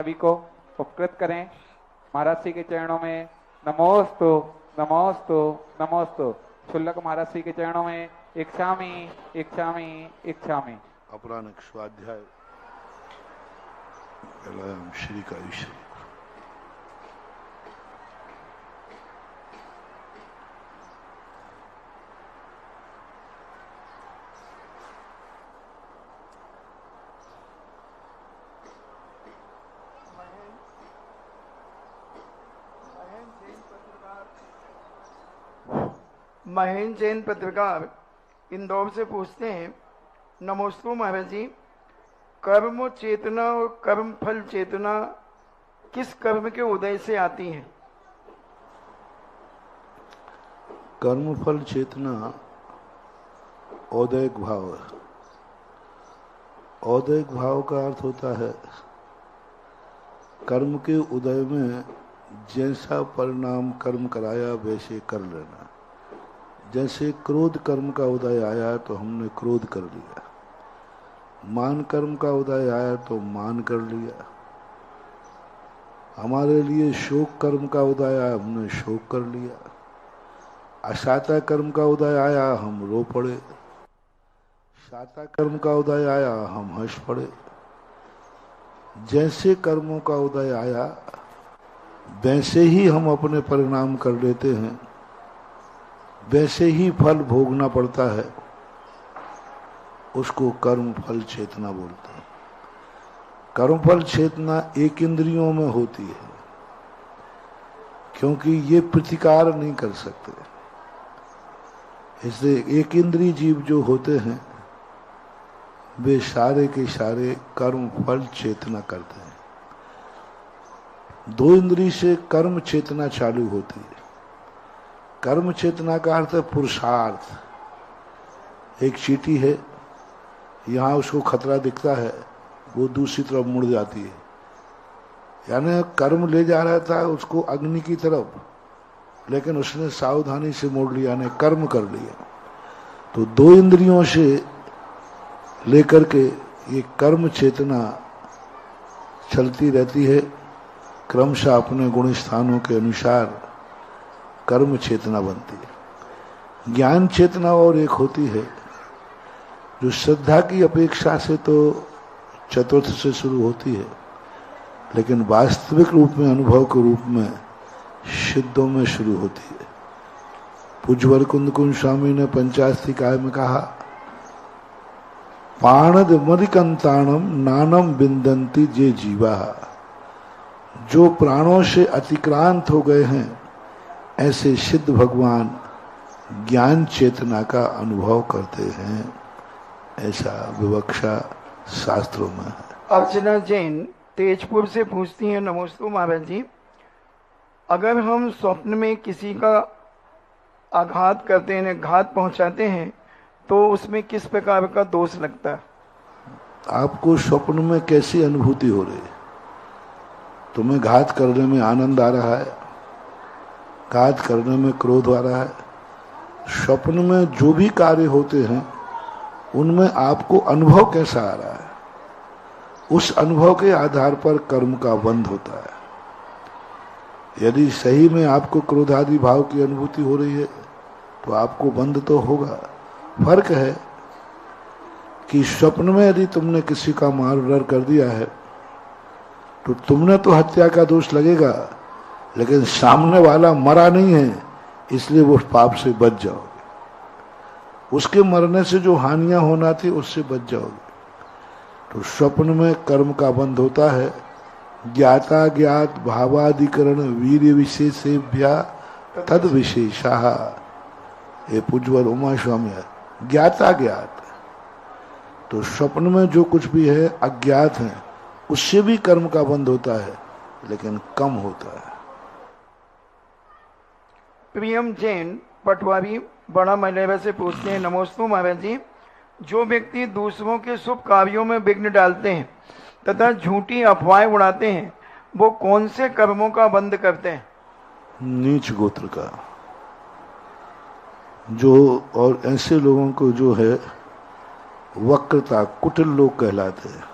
सभी को उपकृत करें। महाराज श्री के चरणों में नमोस्तु नमोस्तु नमोस्तु। शुल्लक महाराज श्री के चरणों में इच्छामि इच्छामि इच्छामि। अपराह्न स्वाध्याय श्री का ईश्वर। महेंद्र जैन पत्रकार इंदौर से पूछते हैं, नमोस्तु महाराज जी, कर्म चेतना और कर्म फल चेतना किस कर्म के उदय से आती है? कर्म फल चेतना औदैक भाव है। औदैक भाव का अर्थ होता है कर्म के उदय में जैसा परिणाम कर्म कराया वैसे कर लेना। जैसे क्रोध कर्म का उदय आया तो हमने क्रोध कर लिया, मान कर्म का उदय आया तो मान कर लिया, हमारे लिए शोक कर्म का उदय आया हमने शोक कर लिया, अशाता कर्म का उदय आया हम रो पड़े, शाता कर्म का उदय आया हम हंस पड़े। जैसे कर्मों का उदय आया वैसे ही हम अपने परिणाम कर लेते हैं, वैसे ही फल भोगना पड़ता है। उसको कर्म फल चेतना बोलते हैं। कर्म फल चेतना एक इंद्रियों में होती है, क्योंकि ये प्रतिकार नहीं कर सकते। इसलिए एक इंद्रिय जीव जो होते हैं वे सारे के सारे कर्म फल चेतना करते हैं। दो इंद्रिय से कर्म चेतना चालू होती है। कर्म चेतना का अर्थ है पुरुषार्थ। एक चींटी है, यहाँ उसको खतरा दिखता है, वो दूसरी तरफ मुड़ जाती है, यानी कर्म ले जा रहा था उसको अग्नि की तरफ, लेकिन उसने सावधानी से मोड़ लिया, यानी कर्म कर लिया। तो दो इंद्रियों से लेकर के ये कर्म चेतना चलती रहती है, क्रमशः अपने गुण स्थानों के अनुसार कर्म चेतना बनती है। ज्ञान चेतना और एक होती है जो श्रद्धा की अपेक्षा से तो चतुर्थ से शुरू होती है, लेकिन वास्तविक रूप में अनुभव के रूप में सिद्धों में शुरू होती है। पूज्यवर कुंद स्वामी ने पंचास्तिकाय में कहा, पाणद मरिकंताणम नानम बिंदंती जे जीवा। जो प्राणों से अतिक्रांत हो गए हैं ऐसे सिद्ध भगवान ज्ञान चेतना का अनुभव करते हैं, ऐसा विवक्षा शास्त्रों में है। अर्चना जैन तेजपुर से पूछती हैं, नमोस्तु महाराज जी, अगर हम स्वप्न में किसी का आघात करते हैं, घात पहुंचाते हैं, तो उसमें किस प्रकार का दोष लगता है? आपको स्वप्न में कैसी अनुभूति हो रही है? तुम्हें घात करने में आनंद आ रहा है, घात करने में क्रोध आ रहा है? स्वप्न में जो भी कार्य होते हैं उनमें आपको अनुभव कैसा आ रहा है, उस अनुभव के आधार पर कर्म का बंध होता है। यदि सही में आपको क्रोधादि भाव की अनुभूति हो रही है तो आपको बंध तो होगा। फर्क है कि स्वप्न में यदि तुमने किसी का मार कर दिया है तो तुमने तो हत्या का दोष लगेगा, लेकिन सामने वाला मरा नहीं है इसलिए वो पाप से बच जाओगे। उसके मरने से जो हानियां होना थी उससे बच जाओगे। तो स्वप्न में कर्म का बंध होता है। ज्ञाता ज्ञात भावाधिकरण वीर्य विशेषेभ्या तद विशेषा। ये पूज्यवर उमा स्वामी है। ज्ञाता ज्ञात, तो स्वप्न में जो कुछ भी है अज्ञात है, उससे भी कर्म का बंध होता है, लेकिन कम होता है। प्रियम जैन पटवारी बड़ा मलेरा से पूछते हैं, नमोस्तु महाराज जी, जो व्यक्ति दूसरों के शुभ कार्यों में विघ्न डालते हैं तथा झूठी अफवाहें उड़ाते हैं, वो कौन से कर्मों का बंध करते हैं? नीच गोत्र का। जो और ऐसे लोगों को जो है वक्रता कुटिल लोग कहलाते हैं।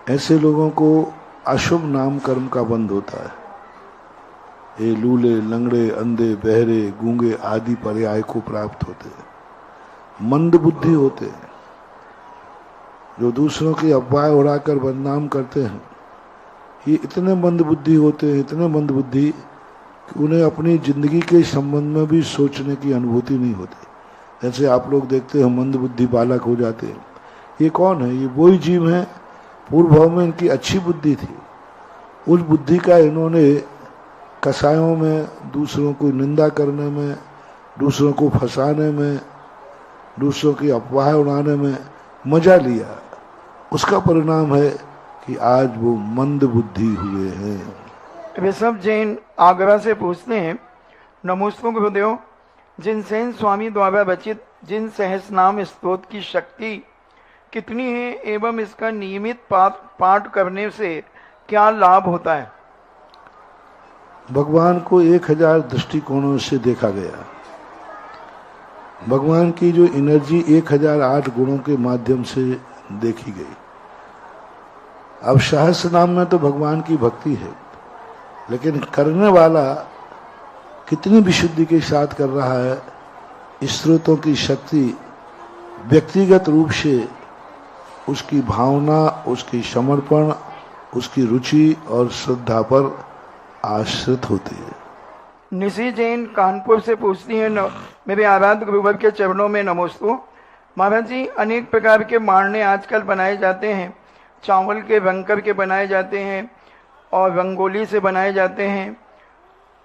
ऐसे लोगों को अशुभ नाम कर्म का बंध होता है। ये लूले, लंगड़े, अंधे, बहरे, गूंगे आदि पर्याय को प्राप्त होते हैं। मंद बुद्धि होते हैं जो दूसरों की अफवाह उड़ाकर बदनाम करते हैं। ये इतने मंद बुद्धि होते हैं, इतने मंद बुद्धि कि उन्हें अपनी जिंदगी के संबंध में भी सोचने की अनुभूति नहीं होती। जैसे आप लोग देखते हैं मंद बुद्धि बालक हो जाते हैं। ये कौन है? ये वही जीव हैं पूर्व भाव में इनकी अच्छी बुद्धि थी। उस बुद्धि का इन्होंने कसायों में, दूसरों को निंदा करने में, दूसरों को फंसाने में, दूसरों की अफवाह उड़ाने में मजा लिया। उसका परिणाम है कि आज वो मंद बुद्धि हुए हैं। ऋषभ जैन आगरा से पूछते हैं, नमोस्तु गुरुदेव, जिन सेन स्वामी द्वारा रचित जिन सहस्रनाम स्तोत्र की शक्ति कितनी है एवं इसका नियमित पाठ करने से क्या लाभ होता है? भगवान को 1000 दृष्टिकोणों से देखा गया। भगवान की जो एनर्जी 1008 गुणों के माध्यम से देखी गई। अब सहस्र नाम में तो भगवान की भक्ति है, लेकिन करने वाला कितनी विशुद्धि के साथ कर रहा है। स्रोतों की शक्ति व्यक्तिगत रूप से उसकी भावना, उसकी समर्पण, उसकी रुचि और श्रद्धा पर आश्रित होती है। निशी जैन कानपुर से पूछती हैं, मेरे आराध्य गुरुवर के चरणों में नमोस्तु। महाराज जी, अनेक प्रकार के मारने आजकल बनाए जाते हैं। चावल के रंकर के बनाए जाते हैं और रंगोली से बनाए जाते हैं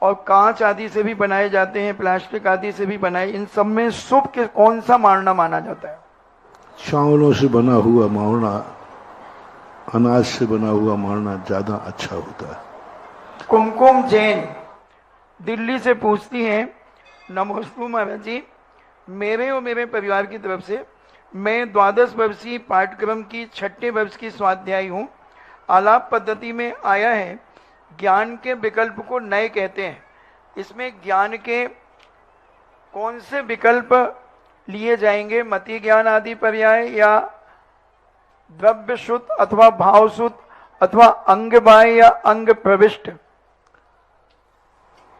और कांच आदि से भी बनाए जाते हैं, प्लास्टिक आदि से भी बनाए। इन सब में शुभ के कौन सा मारना माना जाता है? चावलों से बना हुआ मारना, अनाज से बना हुआ मारना ज्यादा अच्छा होता है। कुमकुम जैन दिल्ली से पूछती हैं, नमोस्तु महाराज जी, मेरे और मेरे परिवार की तरफ से मैं 12 वर्षीय पाठ्यक्रम की 6ठे वर्ष की स्वाध्यायी हूँ। आलाप पद्धति में आया है ज्ञान के विकल्प को नए कहते हैं। इसमें ज्ञान के कौन से विकल्प लिए जाएंगे? मति ज्ञान आदि पर्याय या द्रव्य शुद्ध अथवा भाव शुद्ध अथवा अंग बाह्य या अंग प्रविष्ट?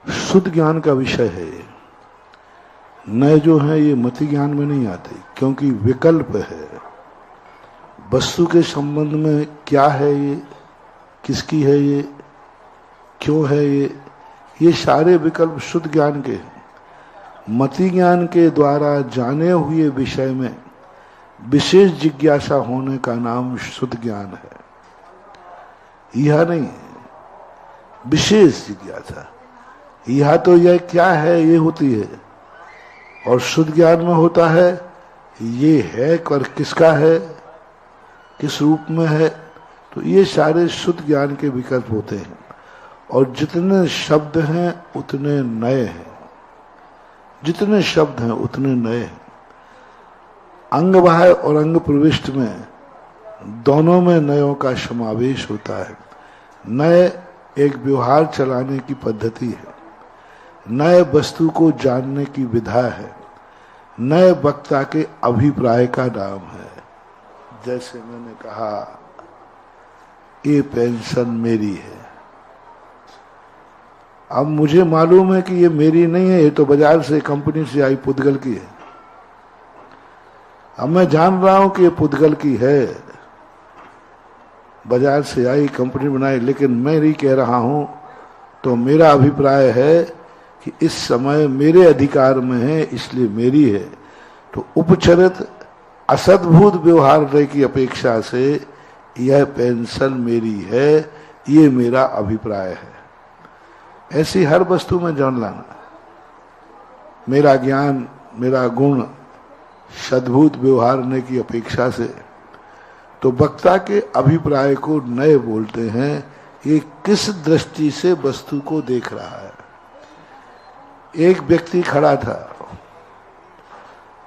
शुद्ध ज्ञान का विषय है ये। नए जो है ये मति ज्ञान में नहीं आते, क्योंकि विकल्प है। वस्तु के संबंध में क्या है ये, किसकी है ये, क्यों है ये सारे विकल्प शुद्ध ज्ञान के हैं। मति ज्ञान के द्वारा जाने हुए विषय में विशेष जिज्ञासा होने का नाम शुद्ध ज्ञान है। यह नहीं है विशेष जिज्ञासा। यह तो यह क्या है ये होती है, और शुद्ध ज्ञान में होता है ये है और किसका है, किस रूप में है। तो ये सारे शुद्ध ज्ञान के विकल्प होते हैं। और जितने शब्द हैं उतने नए हैं, जितने शब्द हैं उतने नए हैं। अंग बाह्य और अंग प्रविष्ट में दोनों में नयों का समावेश होता है। नए एक व्यवहार चलाने की पद्धति है, नए वस्तु को जानने की विधा है, नए वक्ता के अभिप्राय का नाम है। जैसे मैंने कहा ये पेंशन मेरी है। अब मुझे मालूम है कि ये मेरी नहीं है, ये तो बाजार से कंपनी से आई पुद्गल की है। अब मैं जान रहा हूं कि ये पुद्गल की है, बाजार से आई, कंपनी बनाई, लेकिन मैं ही कह रहा हूं। तो मेरा अभिप्राय है कि इस समय मेरे अधिकार में है, इसलिए मेरी है। तो उपचरित असद्भुत व्यवहार की अपेक्षा से यह पेंशन मेरी है, ये मेरा अभिप्राय है। ऐसी हर वस्तु में जान लाना। मेरा ज्ञान, मेरा गुण सद्भुत व्यवहारने की अपेक्षा से। तो वक्ता के अभिप्राय को नए बोलते हैं। ये किस दृष्टि से वस्तु को देख रहा है। एक व्यक्ति खड़ा था,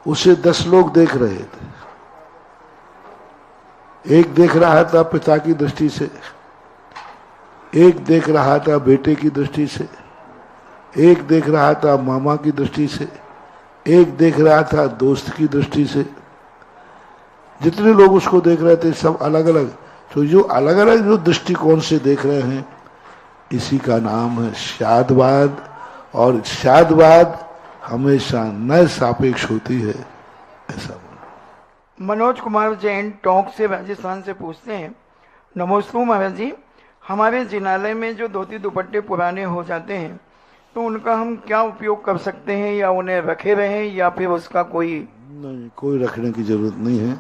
उसे 10 लोग देख रहे थे। एक देख रहा था पिता की दृष्टि से, एक देख रहा था बेटे की दृष्टि से, एक देख रहा था मामा की दृष्टि से, एक देख रहा था दोस्त की दृष्टि से। जितने लोग उसको देख रहे थे सब अलग अलग, तो जो अलग अलग जो दृष्टिकोण से देख रहे हैं, इसी का नाम है शादवाद। और शादवाद हमेशा न सापेक्ष होती है, ऐसा बोलो। मनोज कुमार जैन टोंक से राजस्थान से पूछते हैं, नमोस्तु महाराज जी, हमारे जिनालय में जो धोती दुपट्टे पुराने हो जाते हैं तो उनका हम क्या उपयोग कर सकते हैं, या उन्हें रखे रहें या फिर उसका कोई? नहीं, कोई रखने की जरूरत नहीं है,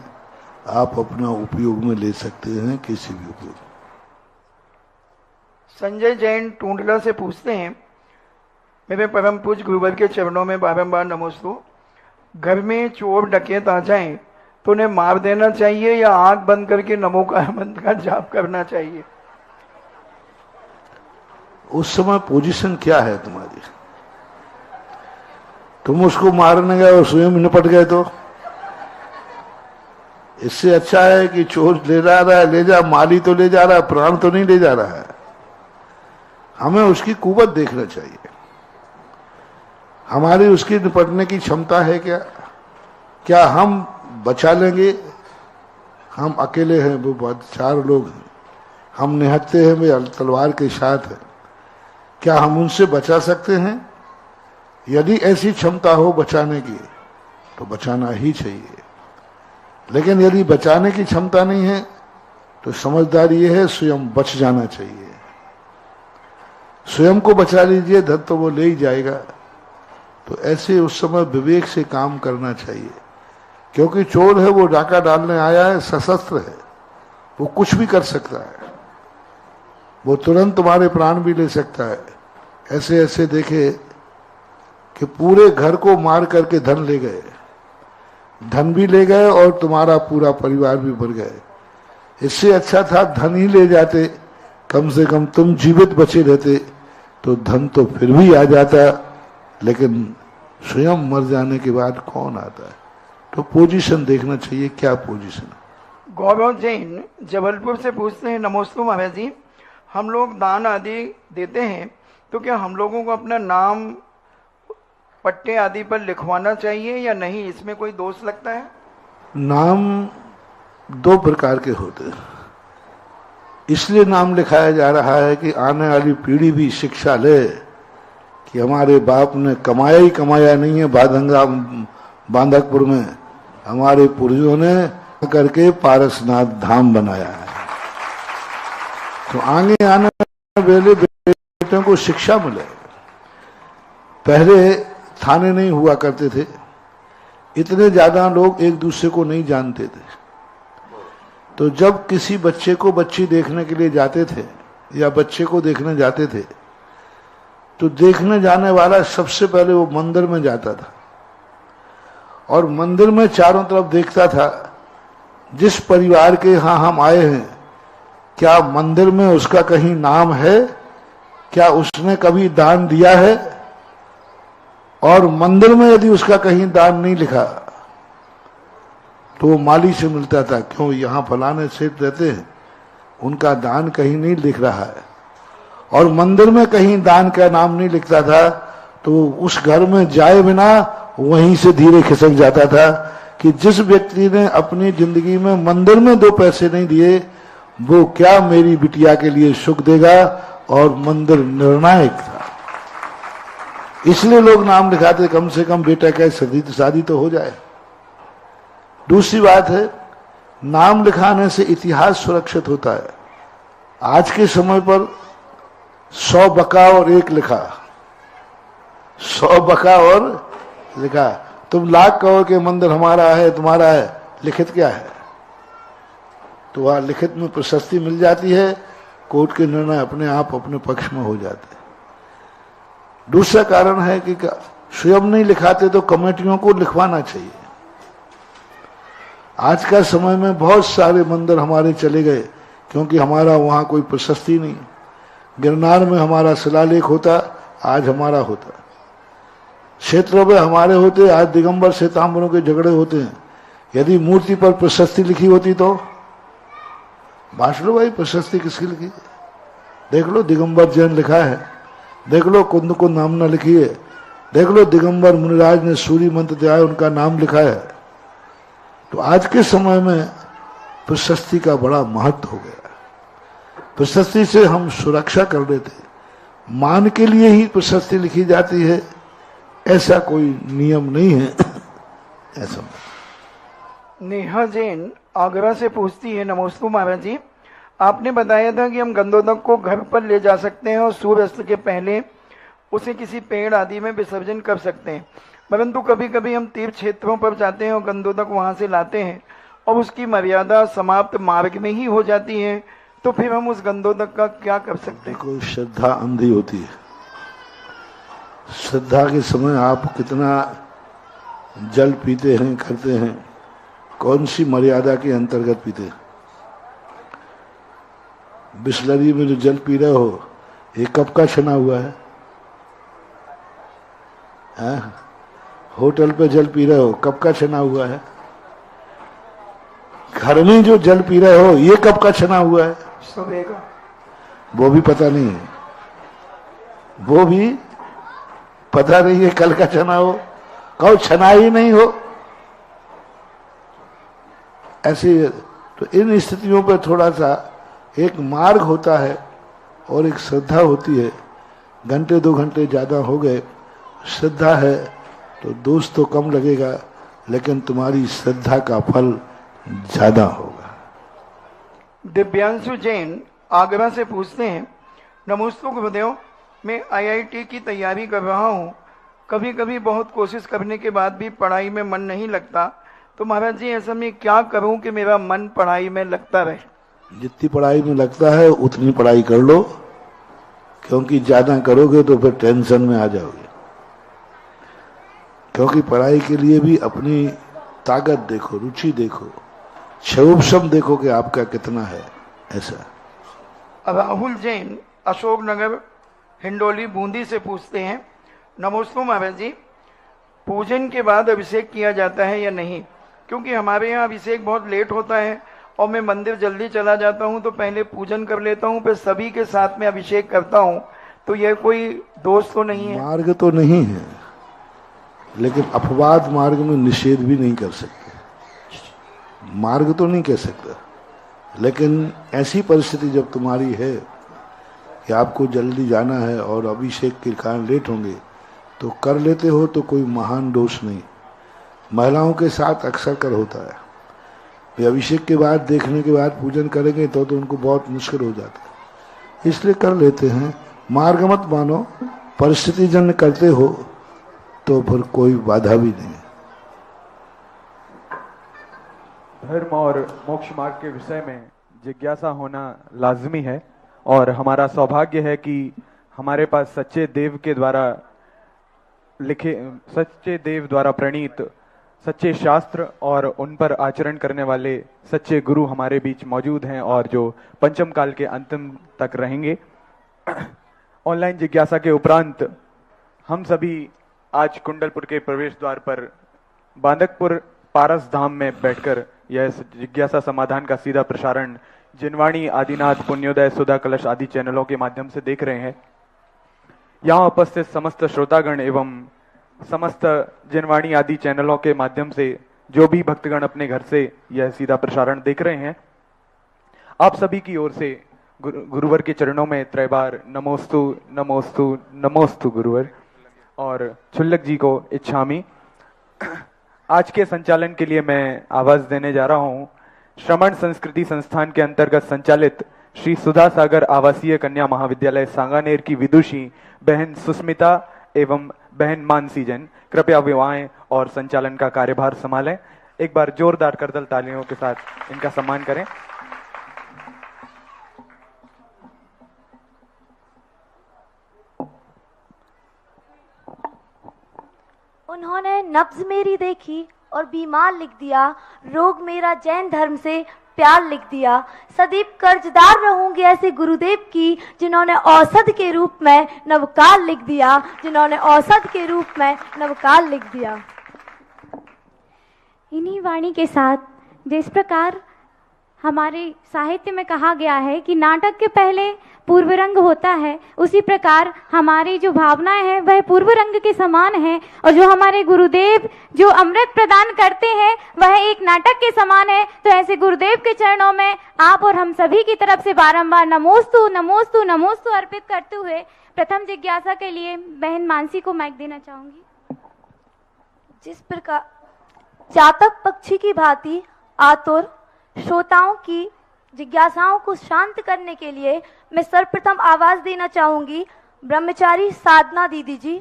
आप अपना उपयोग में ले सकते हैं, किसी भी उपयोग। संजय जैन टूंडला से पूछते हैं, मेरे परम पूज्य गुरुवर के चरणों में बारंबार नमोस्तु। घर में चोर डकैत आ जाएं तो उन्हें मार देना चाहिए या आंख बंद करके नमोकार मंत्र का जाप करना चाहिए? उस समय पोजीशन क्या है तुम्हारी? तुम उसको मारने गए और स्वयं निपट गए तो इससे अच्छा है कि चोर ले जा रहा है, ले जा, माली तो ले जा रहा है, प्राण तो नहीं ले जा रहा है। हमें उसकी कुवत देखना चाहिए, हमारी उसकी निपटने की क्षमता है क्या? क्या हम बचा लेंगे? हम अकेले हैं, वो बहुत 4 लोग हैं, हम निहत्ते हैं, वे तलवार के साथ है, क्या हम उनसे बचा सकते हैं? यदि ऐसी क्षमता हो बचाने की तो बचाना ही चाहिए, लेकिन यदि बचाने की क्षमता नहीं है तो समझदारी ये है स्वयं बच जाना चाहिए। स्वयं को बचा लीजिए, धन तो वो ले ही जाएगा। तो ऐसे उस समय विवेक से काम करना चाहिए, क्योंकि चोर है, वो डाका डालने आया है, सशस्त्र है, वो कुछ भी कर सकता है, वो तुरंत तुम्हारे प्राण भी ले सकता है। ऐसे ऐसे देखे कि पूरे घर को मार करके धन ले गए, धन भी ले गए और तुम्हारा पूरा परिवार भी मर गए। इससे अच्छा था धन ही ले जाते, कम से कम तुम जीवित बचे रहते तो धन तो फिर भी आ जाता, लेकिन स्वयं मर जाने के बाद कौन आता है? तो पोजीशन देखना चाहिए, क्या पोजीशन है। गौरव जैन जबलपुर से पूछते हैं, नमोस्तु महाराज जी, हम लोग दान आदि देते हैं तो क्या हम लोगों को अपना नाम पट्टे आदि पर लिखवाना चाहिए या नहीं, इसमें कोई दोष लगता है? नाम 2 प्रकार के होते हैं, इसलिए नाम लिखाया जा रहा है कि आने वाली पीढ़ी भी शिक्षा ले कि हमारे बाप ने कमाया ही कमाया नहीं है बांधंगा बांधकपुर में, हमारे पूर्वजों ने करके पारसनाथ धाम बनाया है। तो आगे आने वाले बेटों को शिक्षा मिले। पहले थाने नहीं हुआ करते थे, इतने ज्यादा लोग एक दूसरे को नहीं जानते थे, तो जब किसी बच्चे को बच्ची देखने के लिए जाते थे या बच्चे को देखने जाते थे तो देखने जाने वाला सबसे पहले वो मंदिर में जाता था और मंदिर में चारों तरफ देखता था, जिस परिवार के यहाँ हम आए हैं क्या मंदिर में उसका कहीं नाम है, क्या उसने कभी दान दिया है? और मंदिर में यदि उसका कहीं दान नहीं लिखा तो वो माली से मिलता था, क्यों यहाँ फलाने सेठ रहते हैं, उनका दान कहीं नहीं लिख रहा है। और मंदिर में कहीं दान का नाम नहीं लिखता था तो उस घर में जाए बिना वहीं से धीरे खिसक जाता था कि जिस व्यक्ति ने अपनी जिंदगी में मंदिर में 2 पैसे नहीं दिए वो क्या मेरी बिटिया के लिए सुख देगा, और मंदिर निर्णायक था। इसलिए लोग नाम लिखाते, कम से कम बेटा का शादी तो हो जाए। दूसरी बात है, नाम लिखाने से इतिहास सुरक्षित होता है। आज के समय पर 100 बका और 1 लिखा, 100 बका और लिखा, तुम लाख कहो कि मंदिर हमारा है तुम्हारा है, लिखित क्या है? तो वहां लिखित में प्रशस्ति मिल जाती है, कोर्ट के निर्णय अपने आप अपने पक्ष में हो जाते हैं। दूसरा कारण है कि स्वयं नहीं लिखाते तो कमेटियों को लिखवाना चाहिए। आज का समय में बहुत सारे मंदिर हमारे चले गए क्योंकि हमारा वहां कोई प्रशस्ति नहीं। गिरनार में हमारा शिलालेख होता, आज हमारा होता। क्षेत्रों में हमारे होते, आज दिगंबर श्वेतांबरों के झगड़े होते हैं। यदि मूर्ति पर प्रशस्ति लिखी होती तो बांट लो भाई, प्रशस्ति किसकी लिखी है? देख लो दिगंबर जैन लिखा है, देख लो कुंद को नामना लिखी है, देख लो दिगंबर मुनिराज ने सूर्य मंत्र दिया है, उनका नाम लिखा है। तो आज के समय में प्रशस्ति का बड़ा महत्व हो गया। प्रशस्ति से हम सुरक्षा कर लेते, मान के लिए ही प्रशस्ति लिखी जाती है, ऐसा कोई नियम नहीं है। ऐसा नेहा जैन आगरा से पूछती है, नमस्ते महाराज जी, आपने बताया था कि हम गंधोदक को घर पर ले जा सकते हैं और सूर्यास्त के पहले उसे किसी पेड़ आदि में विसर्जन कर सकते हैं, परंतु कभी कभी हम तीर्थ क्षेत्रों पर जाते हैं और गंधोदक वहां से लाते हैं और उसकी मर्यादा समाप्त मार्ग में ही हो जाती है, तो फिर हम उस गंधोदक का क्या कर सकते हैं? कोई श्रद्धा अंधी होती है। श्रद्धा के समय आप कितना जल पीते हैं, करते हैं, कौन सी मर्यादा के अंतर्गत पीते हैं? बिस्लरी में जो जल पी रहे हो, ये कब का छना हुआ है? होटल पे जल पी रहे हो, कब का छना हुआ है? घर में जो जल पी रहे हो, ये कब का छना हुआ है? सुबह का। वो भी पता नहीं है, वो भी पता नहीं है कल का छना हो, कब छना ही नहीं हो। ऐसे तो इन स्थितियों पर थोड़ा सा एक मार्ग होता है और एक श्रद्धा होती है। घंटे 2 घंटे ज्यादा हो गए, श्रद्धा है तो दोष तो कम लगेगा, लेकिन तुम्हारी श्रद्धा का फल ज्यादा होगा। दिव्यांशु जैन आगरा से पूछते हैं, नमस्ते गुरुदेव, मैं IIT की तैयारी कर रहा हूँ, कभी कभी बहुत कोशिश करने के बाद भी पढ़ाई में मन नहीं लगता, तो महाराज जी ऐसा मैं क्या करूं कि मेरा मन पढ़ाई में लगता रहे? जितनी पढ़ाई में लगता है उतनी पढ़ाई कर लो, क्योंकि ज्यादा करोगे तो फिर टेंशन में आ जाओगे। क्योंकि पढ़ाई के लिए भी अपनी ताकत देखो, रुचि देखो, क्षोभक्षम देखो कि आपका कितना है। ऐसा राहुल जैन अशोकनगर हिंडोली बूंदी से पूछते हैं, नमस्ते महाराज जी, पूजन के बाद अभिषेक किया जाता है या नहीं? क्योंकि हमारे यहाँ अभिषेक बहुत लेट होता है और मैं मंदिर जल्दी चला जाता हूँ तो पहले पूजन कर लेता हूँ, फिर सभी के साथ में अभिषेक करता हूँ, तो यह कोई दोष तो नहीं है? मार्ग तो नहीं है, लेकिन अपवाद मार्ग में निषेध भी नहीं कर सकते। मार्ग तो नहीं कह सकता, लेकिन ऐसी परिस्थिति जब तुम्हारी है कि आपको जल्दी जाना है और अभिषेक के कारण लेट होंगे तो कर लेते हो, तो कोई महान दोष नहीं। महिलाओं के साथ अक्सर कर होता है, वे अभिषेक के बाद देखने के बाद पूजन करेंगे तो उनको बहुत मुश्किल हो जाता है, इसलिए कर लेते हैं। मार्ग मत मानो, परिस्थिति जन्य करते हो तो फिर कोई बाधा भी नहीं। धर्म और मोक्ष मार्ग के विषय में जिज्ञासा होना लाजमी है, और हमारा सौभाग्य है कि हमारे पास सच्चे देव के द्वारा लिखे, सच्चे देव द्वारा प्रणीत सच्चे शास्त्र और उन पर आचरण करने वाले सच्चे गुरु हमारे बीच मौजूद हैं, और जो पंचम काल के अंतिम तक रहेंगे। ऑनलाइन जिज्ञासा के उपरांत हम सभी आज कुंडलपुर के प्रवेश द्वार पर बांदकपुर पारस धाम में बैठकर यह जिज्ञासा समाधान का सीधा प्रसारण जिनवाणी, आदिनाथ, पुण्योदय, सुधा कलश आदि चैनलों के माध्यम से देख रहे हैं। यहाँ उपस्थित समस्त श्रोतागण एवं समस्त जिनवाणी आदि चैनलों के माध्यम से जो भी भक्तगण अपने घर से यह सीधा प्रसारण देख रहे हैं, आप सभी की ओर से गुरुवर के चरणों में त्रैबार नमोस्तु नमोस्तु नमोस्तु गुरुवर और छुल्लक जी को इच्छामी। आज के संचालन के लिए मैं आवाज देने जा रहा हूं श्रमण संस्कृति संस्थान के अंतर्गत संचालित श्री सुधा सागर आवासीय कन्या महाविद्यालय सांगानेर की विदुषी बहन सुस्मिता एवं बहन मानसी जैन कृपया विवाहें और संचालन का कार्यभार संभालें। एक बार जोरदार करतल तालियों के साथ इनका सम्मान करें। उन्होंने नब्ज मेरी देखी और बीमार लिख दिया, रोग मेरा जैन धर्म से प्यार लिख दिया। सदैव कर्जदार रहूंगी ऐसे गुरुदेव की जिन्होंने औषध के रूप में नवकाल लिख दिया, जिन्होंने औषध के रूप में नवकाल लिख दिया। इन्हीं वाणी के साथ जिस प्रकार हमारे साहित्य में कहा गया है कि नाटक के पहले पूर्व रंग होता है, उसी प्रकार हमारी जो भावनाएं हैं वह पूर्व रंग के समान है, और जो हमारे गुरुदेव जो अमृत प्रदान करते हैं वह एक नाटक के समान है। तो ऐसे गुरुदेव के चरणों में आप और हम सभी की तरफ से बारंबार नमोस्तु नमोस्तु नमोस्तु अर्पित करते हुए प्रथम जिज्ञासा के लिए बहन मानसी को माइक देना चाहूंगी। जिस प्रकार चातक पक्षी की भांति आतुर श्रोताओं की जिज्ञासाओं को शांत करने के लिए मैं सर्वप्रथम आवाज देना चाहूंगी ब्रह्मचारी साधना दीदी जी,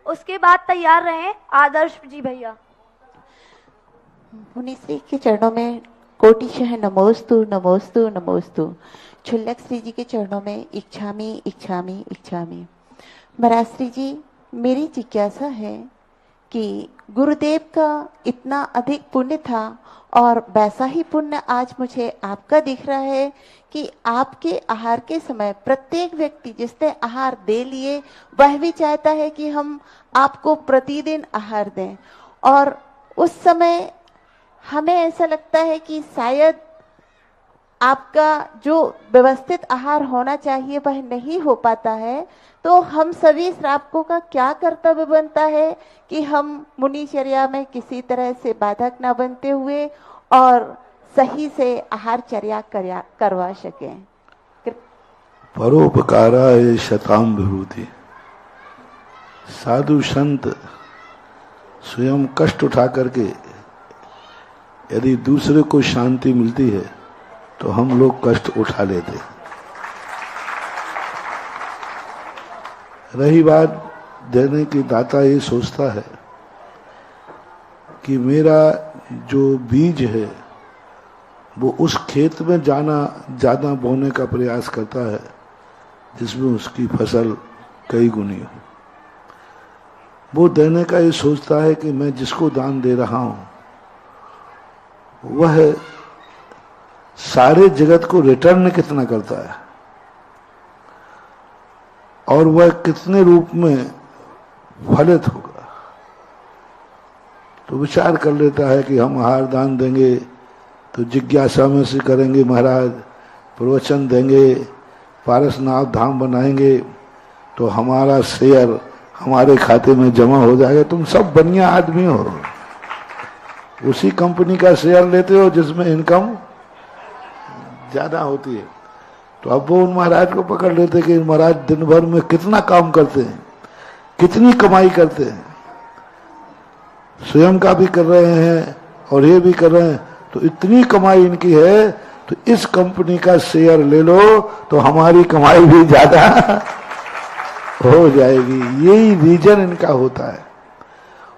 उसके बाद तैयार रहें आदर्श जी भैया। मुनिश्री के चरणों में कोटिशः नमोस्तु नमोस्तु नमोस्तु। क्षुल्लक श्री जी के चरणों में इच्छामी इच्छामी इच्छामी। महाराज जी, मेरी जिज्ञासा है कि गुरुदेव का इतना अधिक पुण्य था और वैसा ही पुण्य आज मुझे आपका दिख रहा है कि आपके आहार के समय प्रत्येक व्यक्ति जिसने आहार दे लिए वह भी चाहता है कि हम आपको प्रतिदिन आहार दें, और उस समय हमें ऐसा लगता है कि शायद आपका जो व्यवस्थित आहार होना चाहिए वह नहीं हो पाता है। तो हम सभी श्रावकों का क्या कर्तव्य बनता है कि हम मुनिचर्या में किसी तरह से बाधक न बनते हुए और सही से आहारचर्या करवा सकें। परोपकाराय शताम विभूति। साधु संत स्वयं कष्ट उठा करके यदि दूसरे को शांति मिलती है तो हम लोग कष्ट उठा लेते हैं। रही बात देने की, दाता ये सोचता है कि मेरा जो बीज है वो उस खेत में ज्यादा बोने का प्रयास करता है जिसमें उसकी फसल कई गुनी हो। वो देने का ये सोचता है कि मैं जिसको दान दे रहा हूं वह सारे जगत को रिटर्न कितना करता है और वह कितने रूप में फलित होगा। तो विचार कर लेता है कि हम आहार दान देंगे तो जिज्ञासा में से करेंगे, महाराज प्रवचन देंगे, पारसनाथ धाम बनाएंगे तो हमारा शेयर हमारे खाते में जमा हो जाएगा। तुम सब बढ़िया आदमी हो, उसी कंपनी का शेयर लेते हो जिसमें इनकम ज्यादा होती है। तो अब वो उन महाराज को पकड़ लेते कि महाराज दिन भर में कितना काम करते हैं, कितनी कमाई करते हैं, स्वयं का भी कर रहे हैं और ये भी कर रहे हैं, तो इतनी कमाई इनकी है तो इस कंपनी का शेयर ले लो तो हमारी कमाई भी ज्यादा हो जाएगी। यही रीजन इनका होता है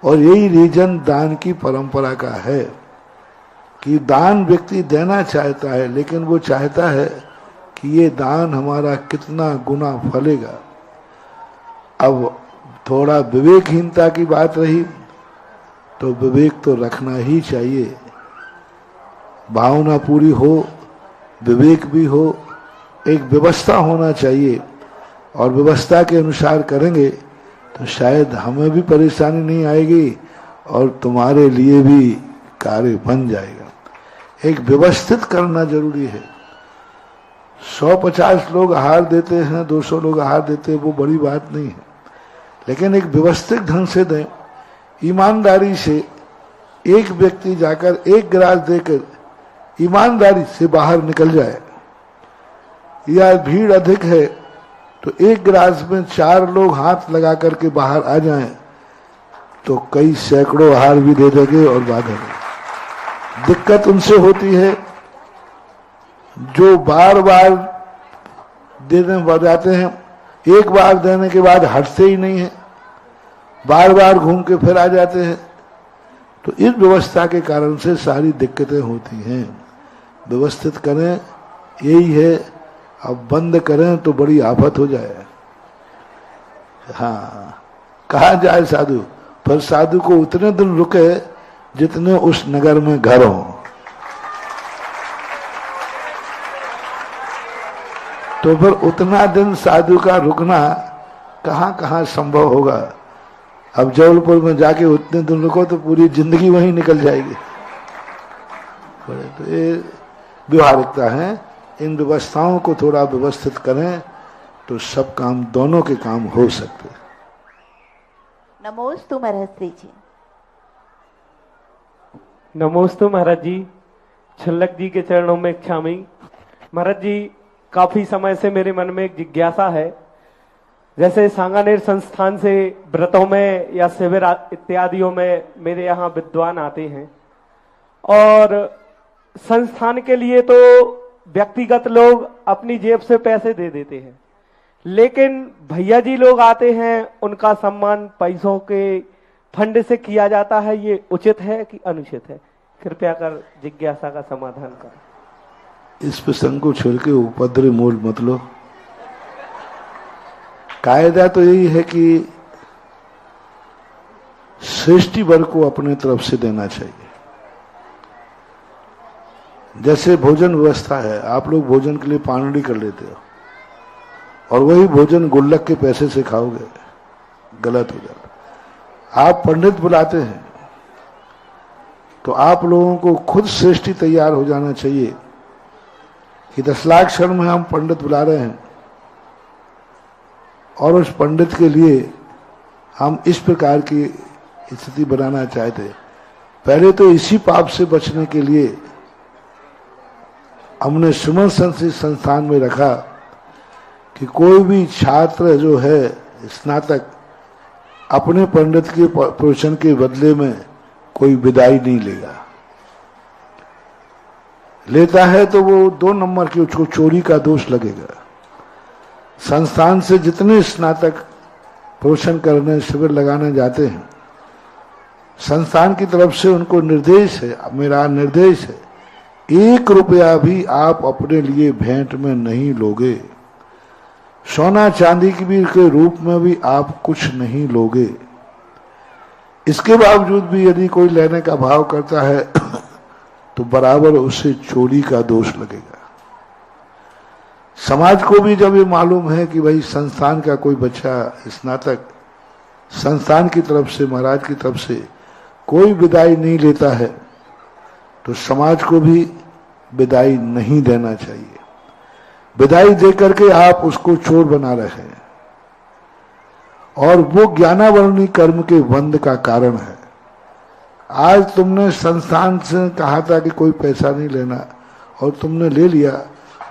और यही रीजन दान की परंपरा का है कि दान व्यक्ति देना चाहता है लेकिन वो चाहता है कि ये दान हमारा कितना गुना फलेगा। अब थोड़ा विवेकहीनता की बात रही तो विवेक तो रखना ही चाहिए, भावना पूरी हो, विवेक भी हो, एक व्यवस्था होना चाहिए और व्यवस्था के अनुसार करेंगे तो शायद हमें भी परेशानी नहीं आएगी और तुम्हारे लिए भी कार्य बन जाएगा। एक व्यवस्थित करना जरूरी है। 150 लोग आहार देते हैं, 200 लोग आहार देते हैं, वो बड़ी बात नहीं है, लेकिन एक व्यवस्थित ढंग से दें, ईमानदारी से। एक व्यक्ति जाकर एक गिलास देकर ईमानदारी से बाहर निकल जाए, या भीड़ अधिक है तो एक गिलास में 4 लोग हाथ लगा करके बाहर आ जाएं तो कई सैकड़ों आहार भी दे देंगे और बाधक। दिक्कत उनसे होती है जो बार बार देने बढ़ जाते हैं, एक बार देने के बाद हटते ही नहीं है, बार बार घूम के फिर आ जाते हैं। तो इस व्यवस्था के कारण से सारी दिक्कतें होती हैं। व्यवस्थित करें, यही है। अब बंद करें तो बड़ी आफत हो जाए। हाँ, कहा जाए साधु, पर साधु को उतने दिन रुके जितने उस नगर में घर हो। तो फिर उतना दिन साधु का रुकना कहाँ कहाँ संभव होगा। अब जबलपुर में जाके उतने दिन रुको तो पूरी जिंदगी वहीं निकल जाएगी। तो ये व्यवहारिकता है। इन व्यवस्थाओं को थोड़ा व्यवस्थित करें तो सब काम, दोनों के काम हो सकते हैं। नमोस्तु महाराज श्री जी। नमोस्तु महाराज जी। छल्लक जी के चरणों में क्षामी। महाराज जी, काफी समय से मेरे मन में एक जिज्ञासा है। जैसे सांगानेर संस्थान से व्रतों में या शिविर इत्यादियों में मेरे यहाँ विद्वान आते हैं, और संस्थान के लिए तो व्यक्तिगत लोग अपनी जेब से पैसे दे देते हैं, लेकिन भैया जी लोग आते हैं, उनका सम्मान पैसों के फंड से किया जाता है। ये उचित है कि अनुचित है? कृपया कर जिज्ञासा का समाधान करें। इस प्रसंग को छोड़ के उपद्रव मोल मत लो। कायदा तो यही है कि श्रेष्ठी वर्ग को अपने तरफ से देना चाहिए। जैसे भोजन व्यवस्था है, आप लोग भोजन के लिए पानड़ी कर लेते हो और वही भोजन गुल्लक के पैसे से खाओगे, गलत हो जाता। आप पंडित बुलाते हैं तो आप लोगों को खुद श्रेष्ठी तैयार हो जाना चाहिए कि 10 लाख क्षण में हम पंडित बुला रहे हैं और उस पंडित के लिए हम इस प्रकार की स्थिति बनाना चाहते। पहले तो इसी पाप से बचने के लिए हमने सुमन संस्कृत संस्थान में रखा कि कोई भी छात्र जो है स्नातक अपने पंडित के पोषण के बदले में कोई विदाई नहीं लेगा। लेता है तो वो 2 नंबर की, उसको चोरी का दोष लगेगा। संस्थान से जितने स्नातक पोषण करने शिविर लगाने जाते हैं, संस्थान की तरफ से उनको निर्देश है, मेरा निर्देश है, 1 रुपया भी आप अपने लिए भेंट में नहीं लोगे। सोना चांदी की भी के रूप में भी आप कुछ नहीं लोगे। इसके बावजूद भी यदि कोई लेने का भाव करता है तो बराबर उसे चोरी का दोष लगेगा। समाज को भी जब ये मालूम है कि भाई संस्थान का कोई बच्चा स्नातक संस्थान की तरफ से, महाराज की तरफ से कोई विदाई नहीं लेता है, तो समाज को भी विदाई नहीं देना चाहिए। विदाई दे करके आप उसको चोर बना रहे हैं और वो ज्ञानावरणी कर्म के बंध का कारण है। आज तुमने संस्थान से कहा था कि कोई पैसा नहीं लेना और तुमने ले लिया,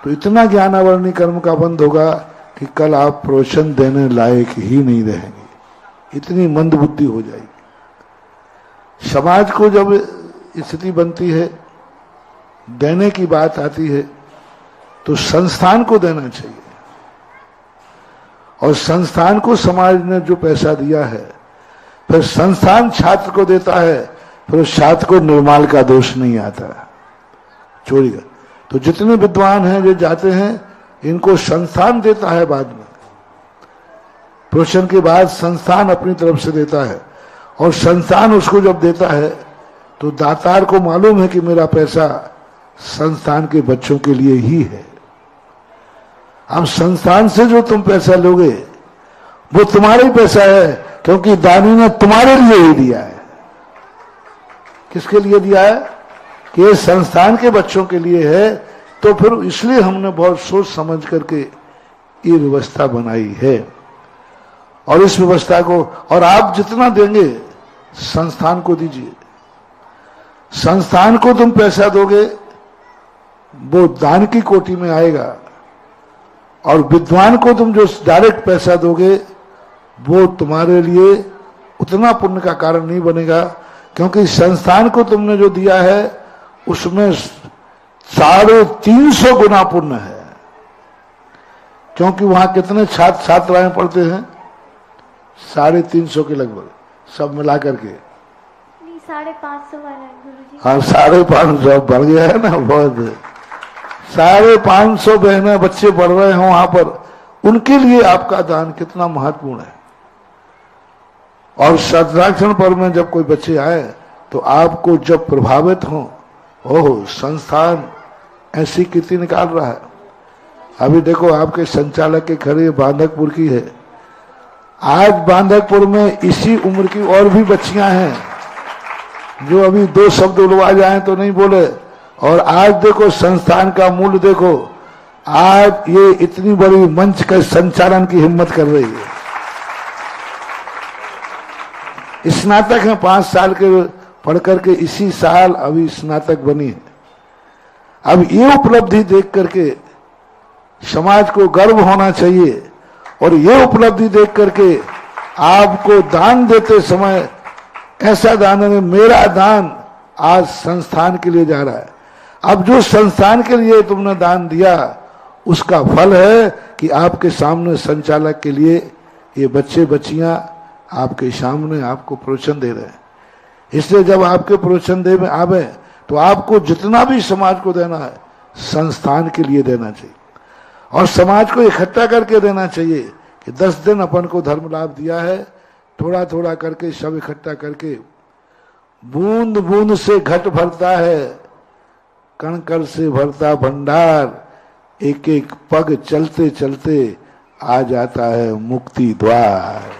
तो इतना ज्ञानावरणी कर्म का बंध होगा कि कल आप प्रोशन देने लायक ही नहीं रहेंगे। इतनी मंद बुद्धि हो जाएगी। समाज को जब स्थिति बनती है, देने की बात आती है, तो संस्थान को देना चाहिए। और संस्थान को समाज ने जो पैसा दिया है, फिर संस्थान छात्र को देता है, फिर उस छात्र को निर्माल का दोष नहीं आता, चोरी का। तो जितने विद्वान हैं जो जाते हैं, इनको संस्थान देता है बाद में, प्रोशन के बाद संस्थान अपनी तरफ से देता है। और संस्थान उसको जब देता है तो दातार को मालूम है कि मेरा पैसा संस्थान के बच्चों के लिए ही है। अब संस्थान से जो तुम पैसा लोगे वो तुम्हारा ही पैसा है, क्योंकि दानी ने तुम्हारे लिए ही दिया है। किसके लिए दिया है? कि ये संस्थान के बच्चों के लिए है। तो फिर इसलिए हमने बहुत सोच समझ करके ये व्यवस्था बनाई है। और इस व्यवस्था को, और आप जितना देंगे संस्थान को दीजिए। संस्थान को तुम पैसा दोगे वो दान की कोटि में आएगा, और विद्वान को तुम जो डायरेक्ट पैसा दोगे वो तुम्हारे लिए उतना पुण्य का कारण नहीं बनेगा, क्योंकि संस्थान को तुमने जो दिया है उसमें 350 गुना पुण्य है। क्योंकि वहां कितने छात्र छात्राएं पढ़ते हैं? 350 के लगभग, सब मिला करके 550 वाला है गुरुजी। हाँ, 550 बढ़ गया है ना बहुत। 550 बहनें बच्चे पढ़ रहे हैं वहां पर, उनके लिए आपका दान कितना महत्वपूर्ण है। और सत्राक्षण पर्व में जब कोई बच्चे आए तो आपको जब प्रभावित हो, ओह संस्थान ऐसी कीर्ति निकाल रहा है। अभी देखो आपके संचालक के खड़े बांधकपुर की है। आज बांधकपुर में इसी उम्र की और भी बच्चियां हैं जो अभी 2 शब्द उलवा जाए तो नहीं बोले, और आज देखो संस्थान का मूल्य देखो, आज ये इतनी बड़ी मंच का संचालन की हिम्मत कर रही है। स्नातक हैं, 5 साल के पढ़ करके इसी साल अभी स्नातक बनी है। अब ये उपलब्धि देख करके समाज को गर्व होना चाहिए, और ये उपलब्धि देख करके आपको दान देते समय ऐसा दान है, मेरा दान आज संस्थान के लिए जा रहा है। अब जो संस्थान के लिए तुमने दान दिया उसका फल है कि आपके सामने संचालक के लिए ये बच्चे बच्चियां आपके सामने आपको प्रोत्साहन दे रहे हैं। इसलिए जब आपके प्रोत्साहन दे में आवे तो आपको जितना भी समाज को देना है संस्थान के लिए देना चाहिए, और समाज को इकट्ठा करके देना चाहिए कि 10 दिन अपन को धर्म लाभ दिया है, थोड़ा थोड़ा करके सब इकट्ठा करके, बूंद बूंद से घट भरता है, कण कण से भरता भंडार, एक एक पग चलते चलते आ जाता है मुक्ति द्वार।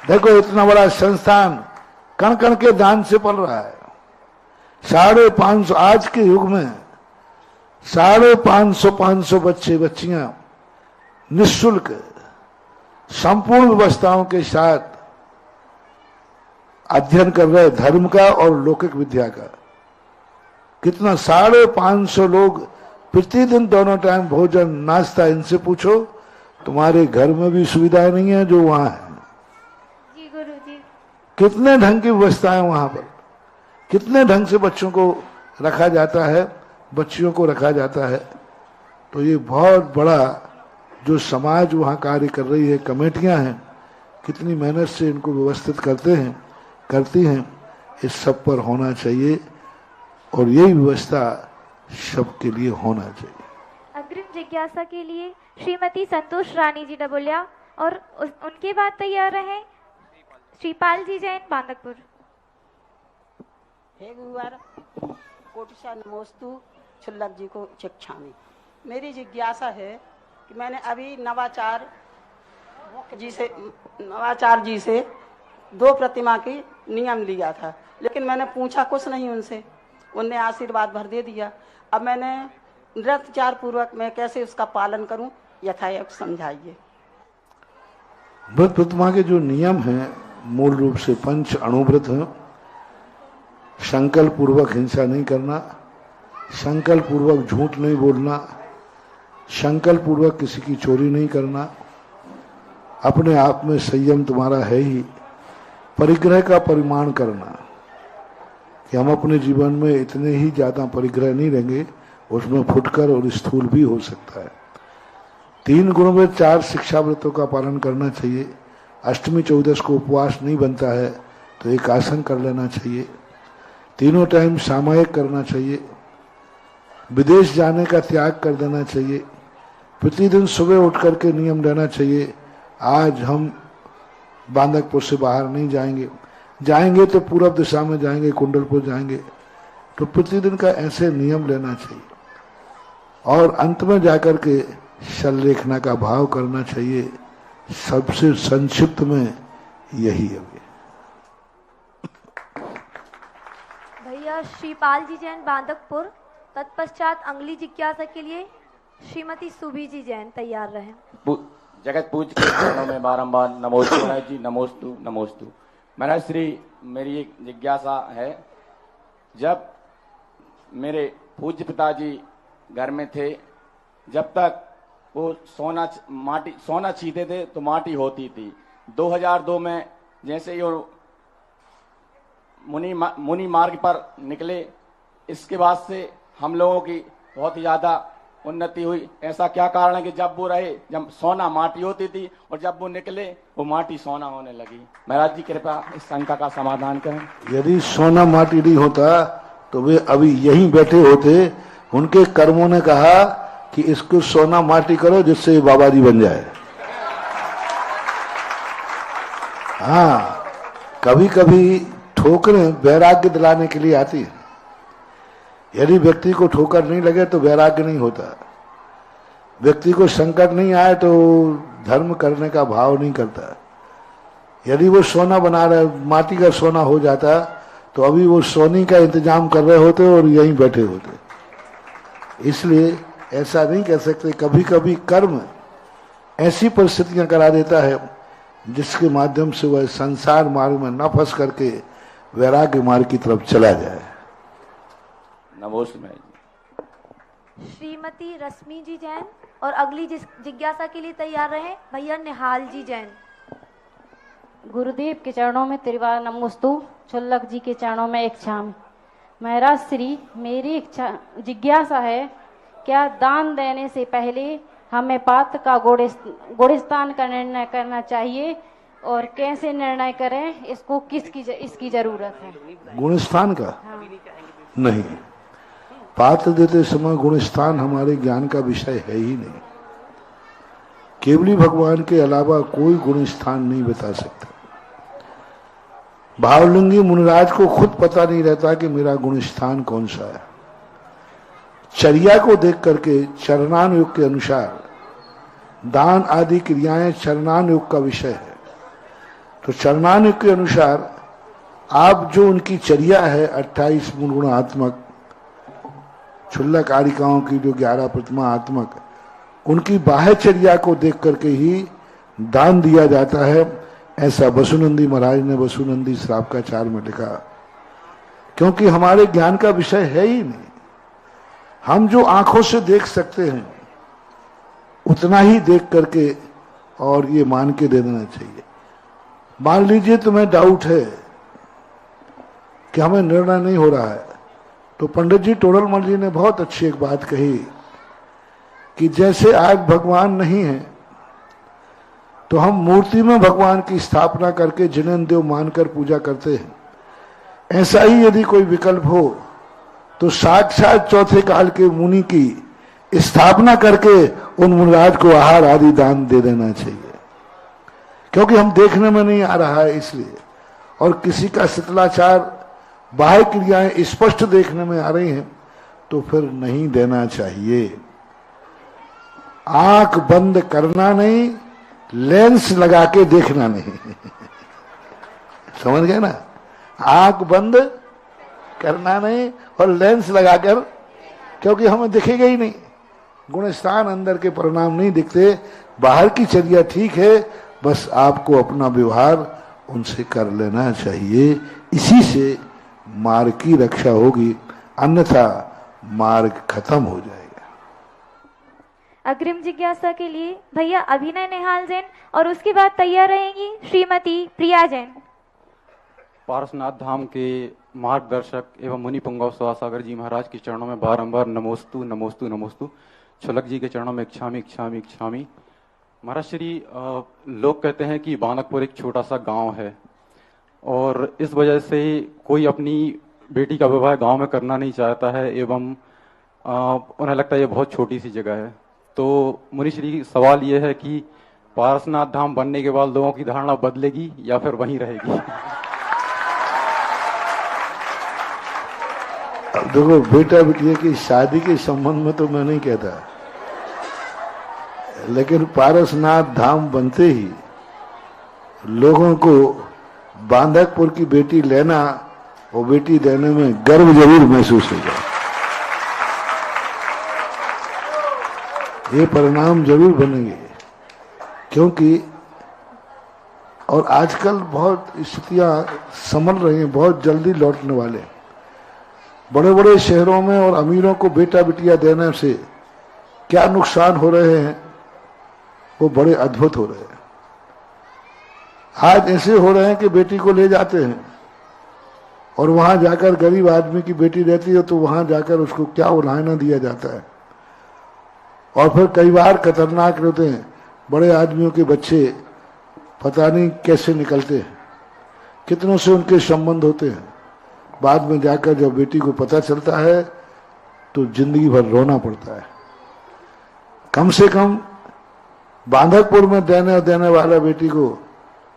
देखो इतना बड़ा संस्थान कण कण के दान से पल रहा है। 550 आज के युग में 550 बच्चे बच्चियां निःशुल्क संपूर्ण व्यवस्थाओं के साथ अध्ययन कर रहे धर्म का और लौकिक विद्या का। कितना 550 लोग प्रतिदिन दोनों टाइम भोजन नाश्ता, इनसे पूछो तुम्हारे घर में भी सुविधाएं नहीं है जो वहां है। जी गुरुजी। कितने ढंग की व्यवस्थाएं वहां पर, कितने ढंग से बच्चों को रखा जाता है, बच्चियों को रखा जाता है। तो ये बहुत बड़ा जो समाज वहां कार्य कर रही है, कमेटियां हैं, कितनी मेहनत से इनको व्यवस्थित करती हैं, इस सब पर होना चाहिए, और यही व्यवस्था सबके लिए होना चाहिए। अग्रिम जिज्ञासा के लिए श्रीमती संतोष रानी जी डबोलिया, और उनके बाद तैयार रहे श्रीपाल जी जैन बांदकपुर। हे गुरुवार कोटिशा नमोस्तु छुल्लक जी को चिक्षामी। मेरी जिज्ञासा है कि मैंने अभी नवाचार जी से 2 प्रतिमा की नियम लिया था, लेकिन मैंने पूछा कुछ नहीं उनसे, उनने आशीर्वाद भर दे दिया। अब मैंने नृत्याचार पूर्वक मैं कैसे उसका पालन करूं, यथायथ समझाइए। व्रत प्रतिमा के जो नियम हैं मूल रूप से 5 अणुव्रत हैं। संकल्प पूर्वक हिंसा नहीं करना, संकल्प पूर्वक झूठ नहीं बोलना, संकल्प पूर्वक किसी की चोरी नहीं करना, अपने आप में संयम तुम्हारा है ही, परिग्रह का परिमाण करना कि हम अपने जीवन में इतने ही ज्यादा परिग्रह नहीं रहेंगे, उसमें फुटकर और स्थूल भी हो सकता है। 3 गुणों में 4 शिक्षाव्रतों का पालन करना चाहिए। अष्टमी 14 को उपवास नहीं बनता है तो एक आसन कर लेना चाहिए। तीनों टाइम सामायिक करना चाहिए। विदेश जाने का त्याग कर देना चाहिए। प्रतिदिन सुबह उठ करके नियम लेना चाहिए, आज हम बांदकपुर से बाहर नहीं जाएंगे तो पूर्व दिशा में जाएंगे, कुंडलपुर जाएंगे। तो प्रतिदिन का ऐसे नियम लेना चाहिए, और अंत में जाकर के संलेखना का भाव करना चाहिए। सबसे संक्षिप्त में यही है। भैया श्रीपाल जी जैन बांदकपुर, तत्पश्चात अगली जिज्ञासा के लिए श्रीमती सुभी जी जैन तैयार रहे। जगत पूज के चरणों में बारंबार नमोस्तु महाराज जी, नमोस्तु नमोस्तु। महाराज श्री, मेरी एक जिज्ञासा है, जब मेरे पूज्य पिताजी घर में थे, जब तक वो सोना छीते थे तो माटी होती थी। 2002 में जैसे ही वो मुनि मार्ग पर निकले, इसके बाद से हम लोगों की बहुत ही ज्यादा उन्नति हुई। ऐसा क्या कारण है कि जब वो रहे, जब सोना माटी होती थी, और जब वो निकले वो माटी सोना होने लगी? महाराज जी कृपया इस शंका का समाधान करें। यदि सोना माटी नहीं होता तो वे अभी यहीं बैठे होते। उनके कर्मों ने कहा कि इसको सोना माटी करो जिससे बाबा जी बन जाए। हाँ, कभी कभी ठोकरें वैराग्य दिलाने के लिए आती है। यदि व्यक्ति को ठोकर नहीं लगे तो वैराग्य नहीं होता। व्यक्ति को संकट नहीं आए तो धर्म करने का भाव नहीं करता। यदि वो सोना बना रहे, माटी का सोना हो जाता तो अभी वो सोनी का इंतजाम कर रहे होते और यहीं बैठे होते। इसलिए ऐसा नहीं कह सकते, कभी कभी कर्म ऐसी परिस्थितियां करा देता है जिसके माध्यम से वह संसार मार्ग में न फंस करके वैराग्य मार्ग की तरफ चला जाए। नमोस्तु। श्रीमती रश्मि जी जैन और अगली जिज्ञासा के लिए तैयार रहे भैया निहाल जी जैन। गुरुदेव के चरणों में त्रिवार नमोस्तु, छुल्लक जी के चरणों में इच्छामि। महाराज श्री, मेरी इच्छा जिज्ञासा है, क्या दान देने से पहले हमें पात्र का गुणस्थान का निर्णय करना चाहिए और कैसे निर्णय करें, इसको इसकी जरूरत है? गुणस्थान का? हाँ। नहीं, पात्र देते समय गुणस्थान हमारे ज्ञान का विषय है ही नहीं। केवली भगवान के अलावा कोई गुणस्थान नहीं बता सकता। भावलिंगी मुनिराज को खुद पता नहीं रहता कि मेरा गुणस्थान कौन सा है। चर्या को देख करके चरणानुयोग के अनुसार दान आदि क्रियाएं चरणानुयोग का विषय है। तो चरणानुयोग के अनुसार आप जो उनकी चर्या है 28 मूल गुणात्मक क्षुल्लक आरिकाओं की जो 11 प्रतिमा आत्मक, उनकी बाह्य चर्या को देख करके ही दान दिया जाता है। ऐसा वसुनंदी महाराज ने वसुनंदी श्रावकाचार में लिखा। क्योंकि हमारे ज्ञान का विषय है ही नहीं। हम जो आंखों से देख सकते हैं उतना ही देख करके और ये मान के दे देना चाहिए। मान लीजिए तुम्हें डाउट है कि हमें निर्णय नहीं हो रहा है, तो पंडित जी टोडरमल जी ने बहुत अच्छी एक बात कही कि जैसे आज भगवान नहीं है तो हम मूर्ति में भगवान की स्थापना करके जिनेन्द्र देव मानकर पूजा करते हैं, ऐसा ही यदि कोई विकल्प हो तो साक्षात चौथे काल के मुनि की स्थापना करके उन मुनिराज को आहार आदि दान दे देना चाहिए। क्योंकि हम देखने में नहीं आ रहा है इसलिए, और किसी का शिथिलाचार बाह्य क्रियाएं स्पष्ट देखने में आ रही हैं तो फिर नहीं देना चाहिए। आंख बंद करना नहीं, लेंस लगा के देखना नहीं। समझ गए ना? आंख बंद करना नहीं और लेंस लगाकर, क्योंकि हमें दिखेगा ही नहीं। गुणस्थान अंदर के परिणाम नहीं दिखते, बाहर की चर्या ठीक है, बस आपको अपना व्यवहार उनसे कर लेना चाहिए। इसी से मार्ग की रक्षा होगी, अन्यथा मार्ग खत्म हो जाएगा। अग्रिम जिज्ञासा के लिए भैया अभिनय निहाल जैन और उसके बाद तैयार रहेंगी श्रीमती प्रिया जैन। पारसनाथ धाम के मार्गदर्शक एवं मुनि पुंगव स्वासागर जी महाराज के चरणों में बारंबार नमोस्तु नमोस्तु नमोस्तु। छुल्लक जी के चरणों में इच्छामी इच्छामी इच्छामी। महाराज श्री, लोग कहते हैं कि बानकपुर एक छोटा सा गांव है और इस वजह से कोई अपनी बेटी का विवाह गांव में करना नहीं चाहता है एवं उन्हें लगता है ये बहुत छोटी सी जगह है। तो मुनि श्री, सवाल ये है कि पारसनाथ धाम बनने के बाद लोगों की धारणा बदलेगी या फिर वहीं रहेगी? अब देखो, बेटा बेटिया की शादी के संबंध में तो मैं नहीं कहता, लेकिन पारसनाथ धाम बनते ही लोगों को बांधकपुर की बेटी लेना और बेटी देने में गर्व जरूर महसूस होगा। ये परिणाम जरूर बनेंगे, क्योंकि और आजकल बहुत स्थितियां संभल रही हैं, बहुत जल्दी लौटने वाले। बड़े बड़े शहरों में और अमीरों को बेटा बेटियां देने से क्या नुकसान हो रहे हैं वो बड़े अद्भुत हो रहे हैं। आज ऐसे हो रहे हैं कि बेटी को ले जाते हैं और वहां जाकर गरीब आदमी की बेटी रहती है तो वहां जाकर उसको क्या उलाहना दिया जाता है। और फिर कई बार खतरनाक रहते हैं, बड़े आदमियों के बच्चे पता नहीं कैसे निकलते हैं, कितनों से उनके संबंध होते हैं। बाद में जाकर जब बेटी को पता चलता है तो जिंदगी भर रोना पड़ता है। कम से कम बांधकपुर में देने वाला बेटी को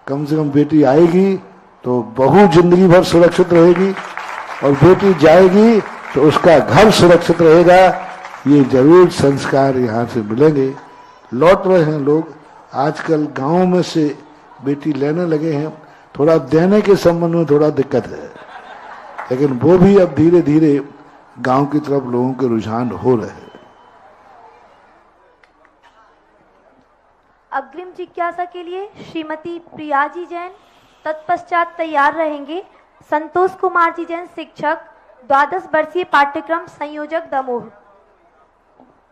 कम से कम बेटी आएगी तो बहू जिंदगी भर सुरक्षित रहेगी, और बेटी जाएगी तो उसका घर सुरक्षित रहेगा। ये जरूर संस्कार यहाँ से मिलेंगे। लौट रहे हैं लोग, आजकल गांव में से बेटी लेने लगे हैं। थोड़ा देने के संबंध में थोड़ा दिक्कत है, लेकिन वो भी अब धीरे धीरे गांव की तरफ लोगों के रुझान हो रहे हैं। अग्रिम जिज्ञासा के लिए श्रीमती प्रियाजी जैन, तत्पश्चात तैयार रहेंगे संतोष कुमार जी जैन, शिक्षक, 12 वर्षीय पाठ्यक्रम संयोजक दमोह।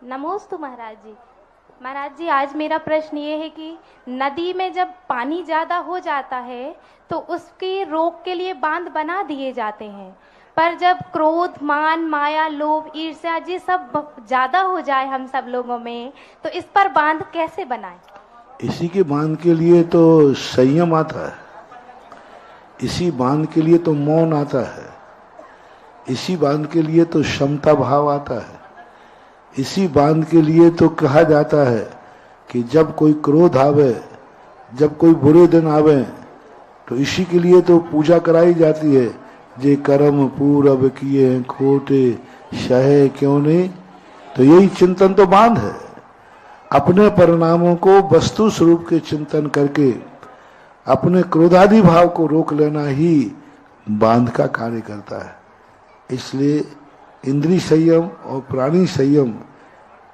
नमोस्तु महाराज जी। महाराज जी, आज मेरा प्रश्न ये है कि नदी में जब पानी ज्यादा हो जाता है तो उसकी रोक के लिए बांध बना दिए जाते हैं, पर जब क्रोध, मान, माया, लोभ, ईर्ष्या जी सब ज्यादा हो जाए हम सब लोगों में, तो इस पर बांध कैसे बनाएं? इसी के बांध के लिए तो संयम आता है, इसी बांध के लिए तो मौन आता है, इसी बांध के लिए तो क्षमता भाव आता है, इसी बांध के लिए तो कहा जाता है कि जब कोई क्रोध आवे, जब कोई बुरे दिन आवे, तो इसी के लिए तो पूजा कराई जाती है, जे कर्म पूरब किए खोटे सहे क्यों नहीं। तो यही चिंतन तो बांध है, अपने परिणामों को वस्तु स्वरूप के चिंतन करके अपने क्रोधादि भाव को रोक लेना ही बांध का कार्य करता है। इसलिए इंद्रिय संयम और प्राणी संयम,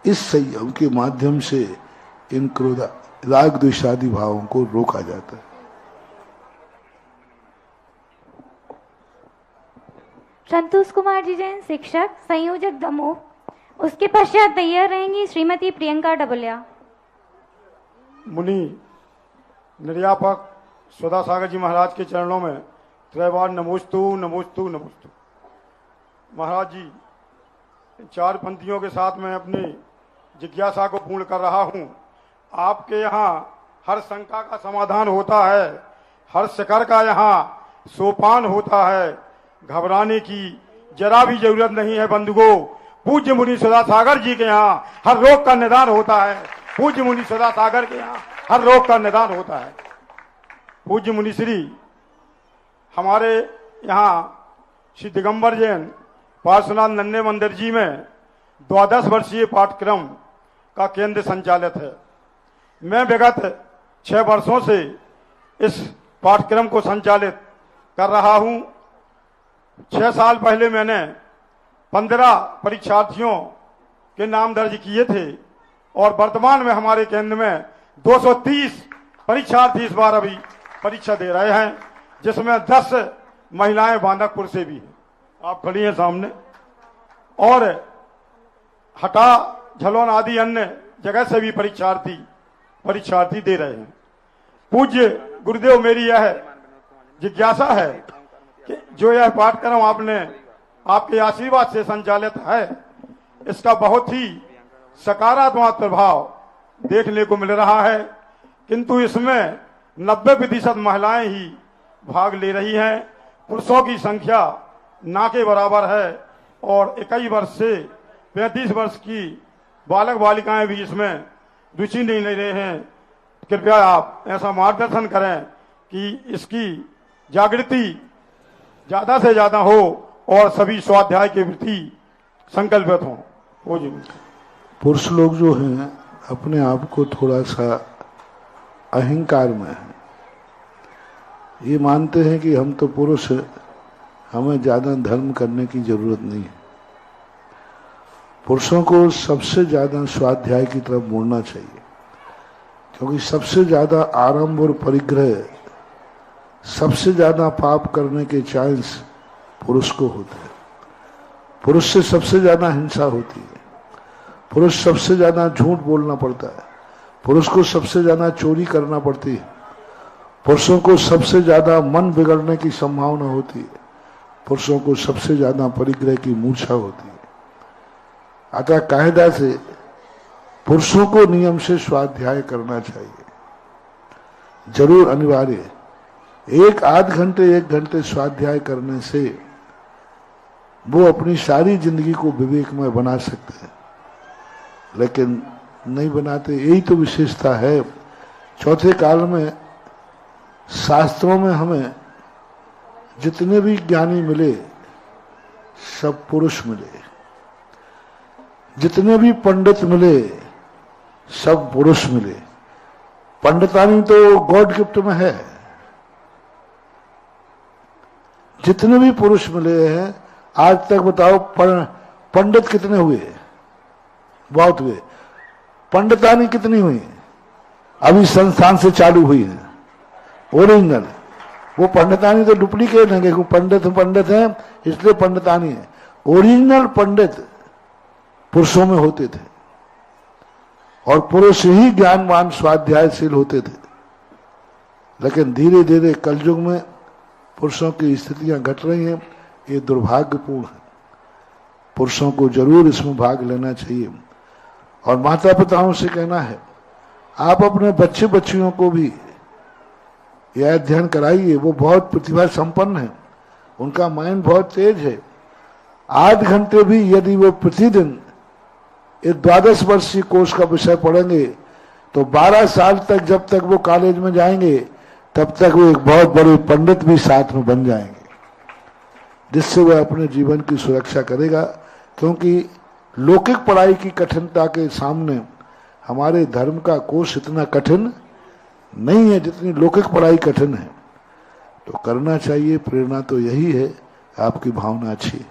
इस संयम के माध्यम से इन क्रोध, राग, द्वेषादि भावों को रोका जाता है। संतोष कुमार जी जैन, शिक्षक, संयोजक दमोह। उसके पश्चात तैयार रहेंगी श्रीमती प्रियंका डबलिया। मुनि निर्यापक सदा सागर जी महाराज के चरणों में त्रैवार नमोस्तु नमोस्तु नमोस्तु। महाराज जी, 4 पंक्तियों के साथ मैं अपनी जिज्ञासा को पूर्ण कर रहा हूँ। आपके यहाँ हर शंका का समाधान होता है, हर शिखर का यहाँ सोपान होता है, घबराने की जरा भी जरूरत नहीं है बंधुओं। पूज्य मुनि सदा सागर जी के यहाँ हर रोग का निदान होता है, पूज्य मुनि सदा सागर के यहाँ हर रोग का निदान होता है। पूज्य मुनि श्री हमारे यहाँ श्री दिगंबर जैन पार्श्वनाथ नन्हे मंदिर जी में 12 वर्षीय पाठ्यक्रम का केंद्र संचालित है। मैं विगत 6 वर्षों से इस पाठ्यक्रम को संचालित कर रहा हूं। 6 साल पहले मैंने 15 परीक्षार्थियों के नाम दर्ज किए थे और वर्तमान में हमारे केंद्र में 230 परीक्षार्थी इस बार अभी परीक्षा दे रहे हैं, जिसमें 10 महिलाएं बांधकपुर से भी हैं, आप खड़ी हैं सामने, और हटा, झलोन आदि अन्य जगह से भी परीक्षार्थी दे रहे हैं। पूज्य गुरुदेव, मेरी यह जिज्ञासा है कि जो यह पाठ्यक्रम आपने आपके आशीर्वाद से संचालित है, इसका बहुत ही सकारात्मक प्रभाव देखने को मिल रहा है, किंतु इसमें 90% महिलाएं ही भाग ले रही हैं। पुरुषों की संख्या ना के बराबर है और 21 वर्ष से 35 वर्ष की बालक बालिकाएं भी इसमें रुचि नहीं ले रहे हैं। कृपया आप ऐसा मार्गदर्शन करें कि इसकी जागृति ज्यादा से ज्यादा हो और सभी स्वाध्याय के प्रति संकल्पित हों। हो जी। पुरुष लोग जो हैं अपने आप को थोड़ा सा अहंकार में है, ये मानते हैं कि हम तो पुरुष हैं, हमें ज्यादा धर्म करने की जरूरत नहीं है। पुरुषों को सबसे ज्यादा स्वाध्याय की तरफ मुड़ना चाहिए, क्योंकि सबसे ज्यादा आरंभ और परिग्रह, सबसे ज्यादा पाप करने के चांस पुरुष को होते हैं। पुरुष से सबसे ज्यादा हिंसा होती है, पुरुष सबसे ज्यादा झूठ बोलना पड़ता है, पुरुष को सबसे ज्यादा चोरी करना पड़ती है, पुरुषों को सबसे ज्यादा मन बिगड़ने की संभावना होती है, पुरुषों को सबसे ज्यादा परिग्रह की मूर्छा होती है। अतः कायदा से पुरुषों को नियम से स्वाध्याय करना चाहिए, जरूर अनिवार्य। 1 घंटे स्वाध्याय करने से वो अपनी सारी जिंदगी को विवेकमय बना सकते हैं, लेकिन नहीं बनाते। यही तो विशेषता है। चौथे काल में शास्त्रों में हमें जितने भी ज्ञानी मिले सब पुरुष मिले, जितने भी पंडित मिले सब पुरुष मिले। पंडितानी तो गॉड गिफ्ट में है, जितने भी पुरुष मिले हैं आज तक बताओ पंडित कितने हुए? बहुत हुए। पंडितानी कितनी हुई? अभी संस्थान से चालू हुई है ओरिजिनल। वो पंडितानी तो डुप्लीकेट है, क्योंकि पंडित हैं इसलिए पंडितानी है। ओरिजिनल पंडित पुरुषों में होते थे और पुरुष ही ज्ञानवान स्वाध्यायशील होते थे। लेकिन धीरे धीरे कलयुग में पुरुषों की स्थितियां घट रही हैं, ये दुर्भाग्यपूर्ण है। पुरुषों को जरूर इसमें भाग लेना चाहिए। और माता पिताओं से कहना है, आप अपने बच्चे बच्चियों को भी यह अध्ययन कराइए। वो बहुत प्रतिभा संपन्न है, उनका माइंड बहुत तेज है। 8 घंटे भी यदि वो प्रतिदिन एक 12 वर्षीय कोर्स का विषय पढ़ेंगे तो 12 साल तक, जब तक वो कॉलेज में जाएंगे तब तक वो एक बहुत बड़े पंडित भी साथ में बन जाएंगे, जिससे वह अपने जीवन की सुरक्षा करेगा। क्योंकि लौकिक पढ़ाई की कठिनता के सामने हमारे धर्म का कोर्स इतना कठिन नहीं है जितनी लौकिक पढ़ाई कठिन है। तो करना चाहिए। प्रेरणा तो यही है, आपकी भावना अच्छी है।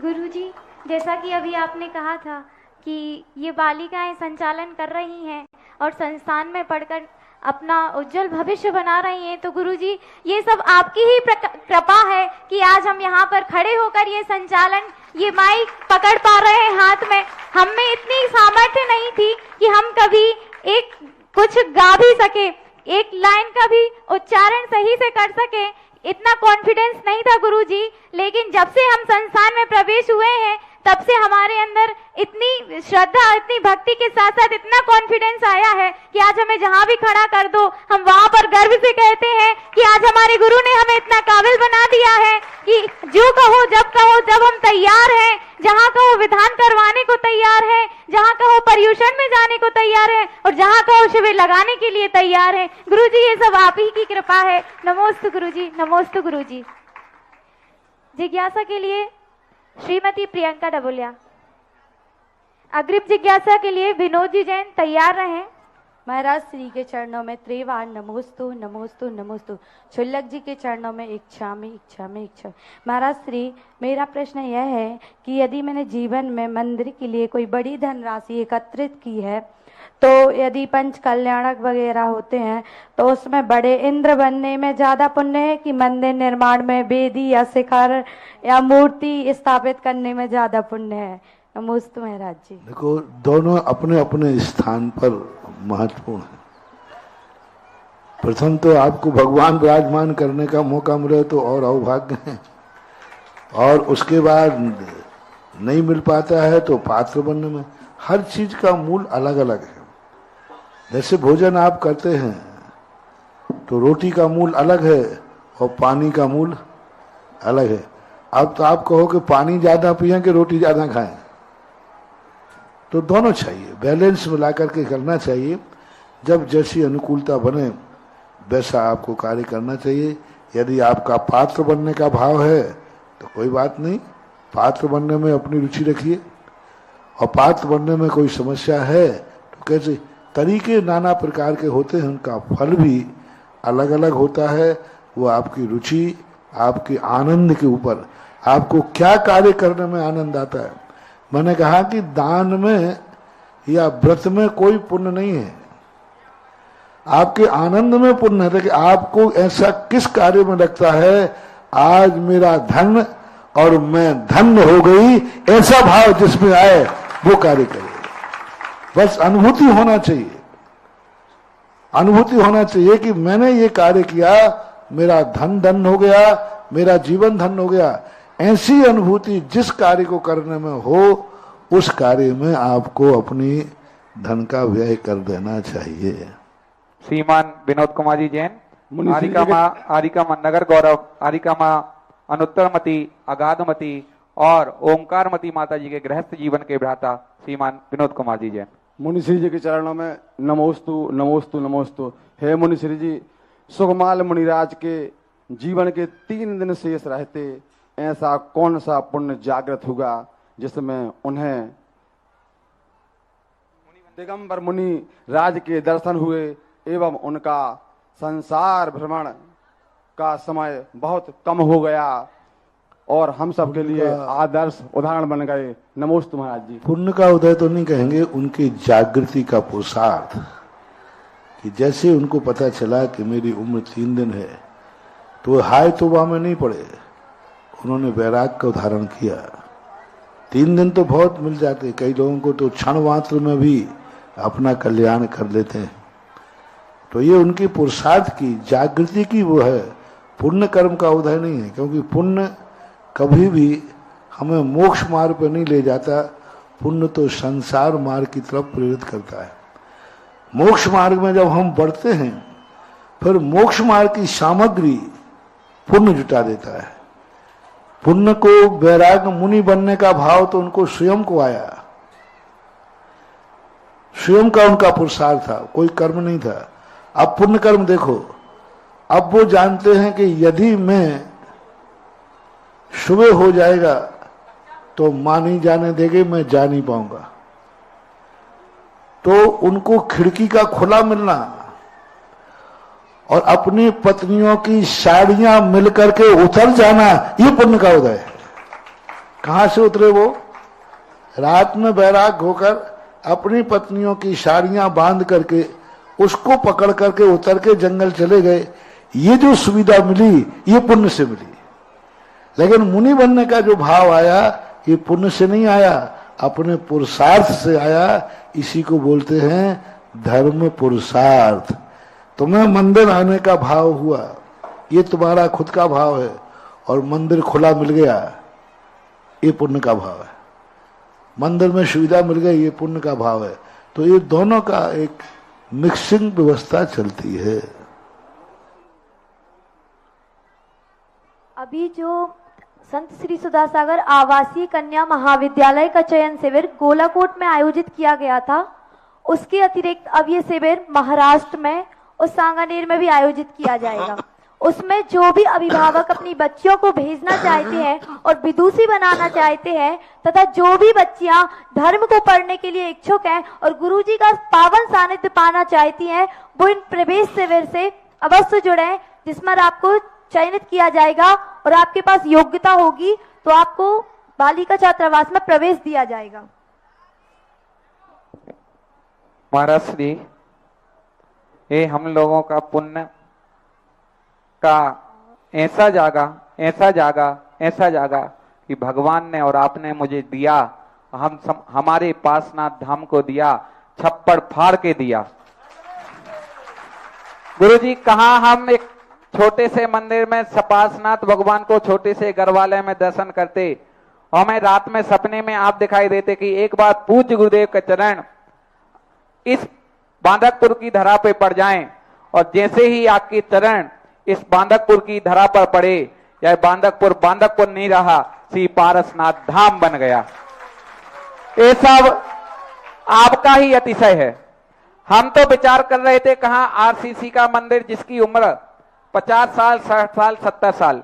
गुरुजी, जैसा कि अभी आपने कहा था कि ये बालिकाएं संचालन कर रही हैं और संस्थान में पढ़कर अपना उज्जवल भविष्य बना रही हैं, तो गुरुजी ये सब आपकी ही कृपा है कि आज हम यहाँ पर खड़े होकर ये संचालन, ये माइक पकड़ पा रहे हैं हाथ में। हम में इतनी सामर्थ्य नहीं थी कि हम कभी एक कुछ गा भी सके, एक लाइन का भी उच्चारण सही से कर सके, इतना कॉन्फिडेंस नहीं था गुरुजी। लेकिन जब से हम संस्थान में प्रवेश हुए हैं तब से हमारे अंदर इतनी श्रद्धा, इतनी भक्ति के साथ साथ इतना कॉन्फिडेंस आया है कि आज हमें जहां भी खड़ा कर दो हम वहां पर गर्व से कहते हैं कि आज हमारे गुरु ने हमें इतना काबिल बना दिया है कि जो कहो, जब हम तैयार हैं, जहां कहो विधान करवाने को तैयार है, जहां कहो पर्यूषण में जाने को तैयार है और जहां कहो शिविर लगाने के लिए तैयार है। गुरुजी ये सब आप ही की कृपा है। नमोस्तु गुरुजी, नमोस्तु गुरुजी। जिज्ञासा के लिए श्रीमती प्रियंका डबुलिया। अग्रिम जिज्ञासा के लिए विनोद जी जैन तैयार रहें। महाराज श्री के चरणों में त्रिवार नमोस्तु नमोस्तु नमोस्तु। छुल्लक जी के चरणों में इच्छामि इच्छामि इच्छा। महाराज श्री, मेरा प्रश्न यह है कि यदि मैंने जीवन में मंदिर के लिए कोई बड़ी धनराशि एकत्रित की है, तो यदि पंच कल्याणक वगैरह होते हैं तो उसमें बड़े इंद्र बनने में ज्यादा पुण्य है कि मंदिर निर्माण में वेदी या शिखर या मूर्ति स्थापित करने में ज्यादा पुण्य है? नमोस्तु महाराज जी। देखो, दोनों अपने अपने स्थान पर महत्वपूर्ण है। प्रथम तो आपको भगवान विराजमान करने का मौका मिले तो और अवभाग्य है, और उसके बाद नहीं मिल पाता है तो पात्र बनने में। हर चीज का मूल अलग अलग है। जैसे भोजन आप करते हैं तो रोटी का मूल अलग है और पानी का मूल अलग है। अब तो आप कहो कि पानी ज्यादा पिए कि रोटी ज्यादा खाएं, तो दोनों चाहिए, बैलेंस मिला करके करना चाहिए। जब जैसी अनुकूलता बने वैसा आपको कार्य करना चाहिए। यदि आपका पात्र बनने का भाव है तो कोई बात नहीं, पात्र बनने में अपनी रुचि रखिए। और पात्र बनने में कोई समस्या है तो कैसे, तरीके नाना प्रकार के होते हैं, उनका फल भी अलग अलग होता है। वो आपकी रुचि, आपके आनंद के ऊपर, आपको क्या कार्य करने में आनंद आता है। मैंने कहा कि दान में या व्रत में कोई पुण्य नहीं है, आपके आनंद में पुण्य है कि आपको ऐसा किस कार्य में लगता है, आज मेरा धन और मैं धन्य हो गई, ऐसा भाव जिसमें आए वो कार्य करें। बस अनुभूति होना चाहिए, अनुभूति होना चाहिए कि मैंने ये कार्य किया, मेरा धन धन हो गया, मेरा जीवन धन हो गया। ऐसी अनुभूति जिस कार्य को करने में हो उस कार्य में आपको अपनी धन का व्यय कर देना चाहिए। श्रीमान विनोद कुमार जी जैन। आरिका मां नगर गौरव, आरिका मां अनुत्तरमती, अगाधमती और ओमकारमती माता जी के गृहस्थ जीवन के भ्राता श्रीमान विनोद कुमार जी जैन। मुनिश्री जी के चरणों में नमोस्तु नमोस्तु नमोस्तु। हे मुनिश्री जी, सुगमाल मुनिराज के जीवन के 3 दिन शेष रहते ऐसा कौन सा पुण्य जागृत होगा जिसमें उन्हें दिगंबर मुनि राज के दर्शन हुए एवं उनका संसार भ्रमण का समय बहुत कम हो गया और हम सब के लिए आदर्श उदाहरण बन गए। नमोस्तु महाराज जी। पुण्य का उदय तो नहीं कहेंगे, उनकी जागृति का पुरुषार्थ, कि जैसे उनको पता चला कि मेरी उम्र 3 दिन है तो हाय तौबा में नहीं पड़े, उन्होंने वैराग का उदाहरण किया। 3 दिन तो बहुत मिल जाते, कई लोगों को तो क्षण मात्र में भी अपना कल्याण कर लेते हैं। तो ये उनकी पुरुषार्थ की जागृति की वो है, पुण्य कर्म का उदय नहीं है, क्योंकि पुण्य कभी भी हमें मोक्ष मार्ग पर नहीं ले जाता, पुण्य तो संसार मार्ग की तरफ प्रेरित करता है। मोक्ष मार्ग में जब हम बढ़ते हैं फिर मोक्ष मार्ग की सामग्री पुण्य जुटा देता है। पुण्य को वैराग मुनि बनने का भाव तो उनको स्वयं को आया, स्वयं का उनका पुरुषार्थ था, कोई कर्म नहीं था। अब पुण्य कर्म देखो, अब वो जानते हैं कि यदि मैं सुबह हो जाएगा तो मां नहीं जाने देगी, मैं जा नहीं पाऊंगा। तो उनको खिड़की का खुला मिलना और अपनी पत्नियों की साड़ियां मिलकर के उतर जाना, ये पुण्य का उदय है। कहां से उतरे वो? रात में बैराग होकर अपनी पत्नियों की साड़ियां बांध करके उसको पकड़ करके उतर के जंगल चले गए। ये जो सुविधा मिली ये पुण्य से मिली। लेकिन मुनि बनने का जो भाव आया ये पुण्य से नहीं आया, अपने पुरुषार्थ से आया। इसी को बोलते हैं धर्म पुरुषार्थ। तुम्हें मंदिर आने का भाव हुआ, ये तुम्हारा खुद का भाव है, और मंदिर खुला मिल गया, ये पुण्य का भाव है। मंदिर में सुविधा मिल गई, ये पुण्य का भाव है। तो ये दोनों का एक मिक्सिंग व्यवस्था चलती है। अभी जो संत श्री सुधासागर आवासीय कन्या महाविद्यालय का चयन शिविर गोलाकोट में आयोजित किया गया था, उसके अतिरिक्त अब ये शिविर महाराष्ट्र में और सांगानेर में भी आयोजित किया जाएगा। उसमें जो भी अभिभावक अपनी बच्चियों को भेजना चाहते हैं और विदुषी बनाना चाहते हैं तथा जो भी बच्चियां धर्म को पढ़ने के लिए इच्छुक हैं और गुरुजी का पावन सानिध्य पाना चाहती हैं, वो इन प्रवेश शिविर से अवश्य जुड़े, जिसमें आपको चयनित किया जाएगा और आपके पास योग्यता होगी तो आपको बालिका छात्रावास में प्रवेश दिया जाएगा। महाराज श्री, ये हम लोगों का पुण्य का ऐसा जागा कि भगवान ने और आपने मुझे दिया, हमारे पासनाथ धाम को दिया, छप्पड़ फाड़ के दिया। गुरुजी, कहाँ हम एक छोटे से मंदिर में सपासनाथ भगवान को छोटे से गरवाले में दर्शन करते, हमें रात में सपने में आप दिखाई देते कि एक बार पूज्य गुरुदेव के चरण इस बांधकपुर की धरा पे पड़ जाएं, और जैसे ही आपके चरण इस बांधकपुर की धरा पर पड़े, यह बांधकपुर नहीं रहा, श्री पारसनाथ धाम बन गया। ये सब आपका ही अतिशय है। हम तो विचार कर रहे थे कहां आरसीसी का मंदिर जिसकी उम्र 50 साल, 60 साल, 70 साल,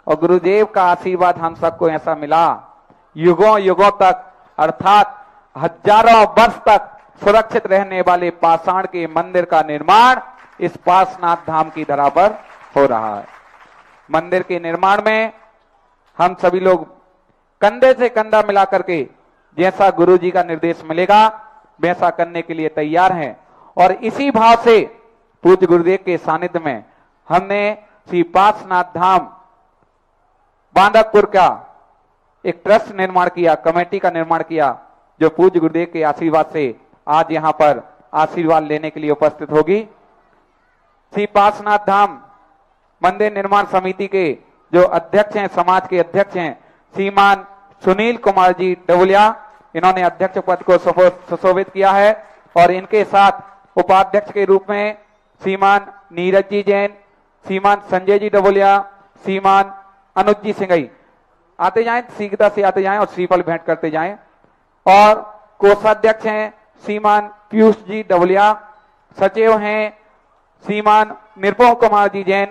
और गुरुदेव का आशीर्वाद हम सबको ऐसा मिला, युगों युगों तक अर्थात हजारों वर्ष तक सुरक्षित रहने वाले पाषाण के मंदिर का निर्माण इस पार्श्वनाथ धाम की धरा पर हो रहा है। मंदिर के निर्माण में हम सभी लोग कंधे से कंधा मिला करके जैसा गुरुजी का निर्देश मिलेगा वैसा करने के लिए तैयार हैं, और इसी भाव से पूज्य गुरुदेव के सानिध्य में हमने श्री पार्श्वनाथ धाम बांधकपुर का एक ट्रस्ट निर्माण किया, कमेटी का निर्माण किया, जो पूज्य गुरुदेव के आशीर्वाद से आज यहाँ पर आशीर्वाद लेने के लिए उपस्थित होगी। श्री पार्श्वनाथ धाम मंदिर निर्माण समिति के जो अध्यक्ष हैं, समाज के अध्यक्ष हैं श्रीमान सुनील कुमार जी डबुलिया, इन्होंने अध्यक्ष पद को सुशोभित किया है, और इनके साथ उपाध्यक्ष के रूप में श्रीमान नीरज जी जैन, श्रीमान संजय जी डबुलिया, श्रीमान अनुज जी सिंघई आते जाएं, सीधा से आते जाएं और श्रीफल भेंट करते जाएं। और कोषाध्यक्ष हैं श्रीमान पीयूष जी डबुलिया, सचिव हैं श्रीमान निर्भव कुमार जी जैन,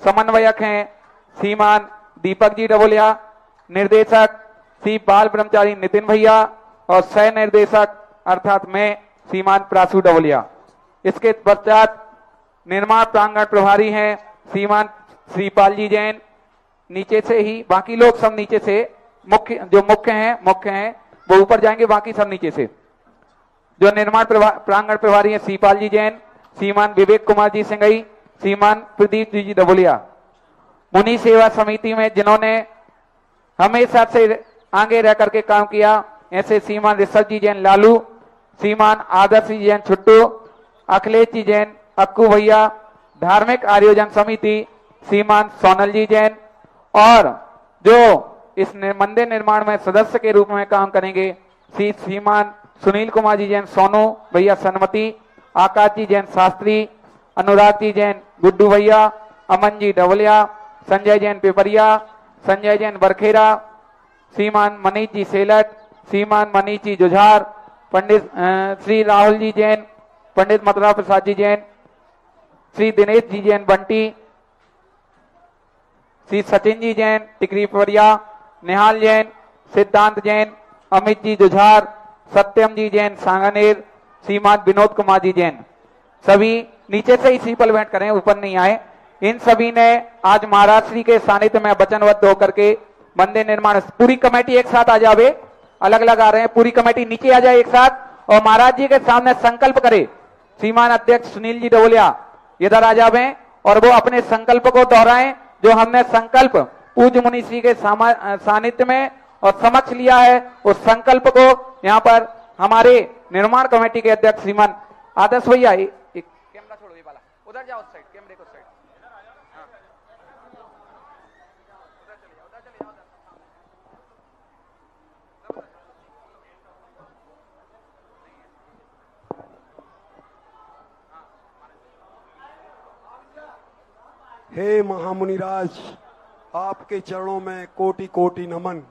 समन्वयक हैं श्रीमान दीपक जी डबुलिया, निर्देशक श्री बाल ब्रह्मचारी नितिन भैया, और सह निर्देशक अर्थात मैं श्रीमान प्रासु डबुलिया। इसके पश्चात निर्माण प्रांगण प्रभारी हैं श्रीमान श्रीपाल जी जैन नीचे से ही, बाकी लोग सब नीचे से, मुख्य हैं वो ऊपर जाएंगे, बाकी सब नीचे से। जो निर्माण प्रांगण प्रभारी है श्रीपाल जी जैन, श्रीमान विवेक कुमार जी सिंगई, श्रीमान प्रदीप जी डबोलिया। मुनि सेवा समिति में जिन्होंने हमेशा से आगे रह करके काम किया, ऐसे श्रीमान ऋषभ जी जैन लालू, श्रीमान आदर्श जी जैन छुट्टू, अखिलेश जी जैन अक्कू भैया, धार्मिक आयोजन समिति श्रीमान सोनल जी जैन, और जो इस मंदिर निर्माण में सदस्य के रूप में काम करेंगे श्रीमान सुनील कुमार जी जैन सोनू भैया सन्मति, आकाश जी जैन शास्त्री, अनुराग जी जैन गुड्डू भैया, अमन जी डवलिया, संजय जैन पिपरिया, संजय जैन बरखेरा, श्रीमान मनीष जी सेलट, श्रीमान मनीष जी जुझार, पंडित श्री राहुल जी जैन, पंडित मथुरा प्रसाद जी जैन, श्री दिनेश जी जैन बंटी, श्री सचिन जी जैन टिकरी पिपरिया, निहाल जैन, सिद्धांत जैन, अमित जी जुझार, सत्यम जी जैन सांगानेर, श्रीमान विनोद कुमार जी जैन। सभी नीचे से ही सीपल बैठ करें, ऊपर नहीं आए। इन सभी ने आज महाराज श्री के सानिध्य में वचनबद्ध होकर के मंदिर निर्माण, पूरी कमेटी एक साथ आ जावे, अलग अलग आ रहे हैं, पूरी कमेटी नीचे आ जाए एक साथ और महाराज जी के सामने संकल्प करे। श्रीमान अध्यक्ष सुनील जी डबोलिया इधर आ जावे और वो अपने संकल्प को दोहराएं, जो हमने संकल्प पूज्य मुनि श्री के सानिध्य में और समक्ष लिया है। उस संकल्प को यहाँ पर हमारे निर्माण कमेटी के अध्यक्ष श्रीमान आदर्श भैया, एक कैमरा छोड़ो ये वाला, उधर जाओ, उस साइड कैमरे को साइड, हे महामुनिराज, आपके चरणों में कोटि कोटि नमन।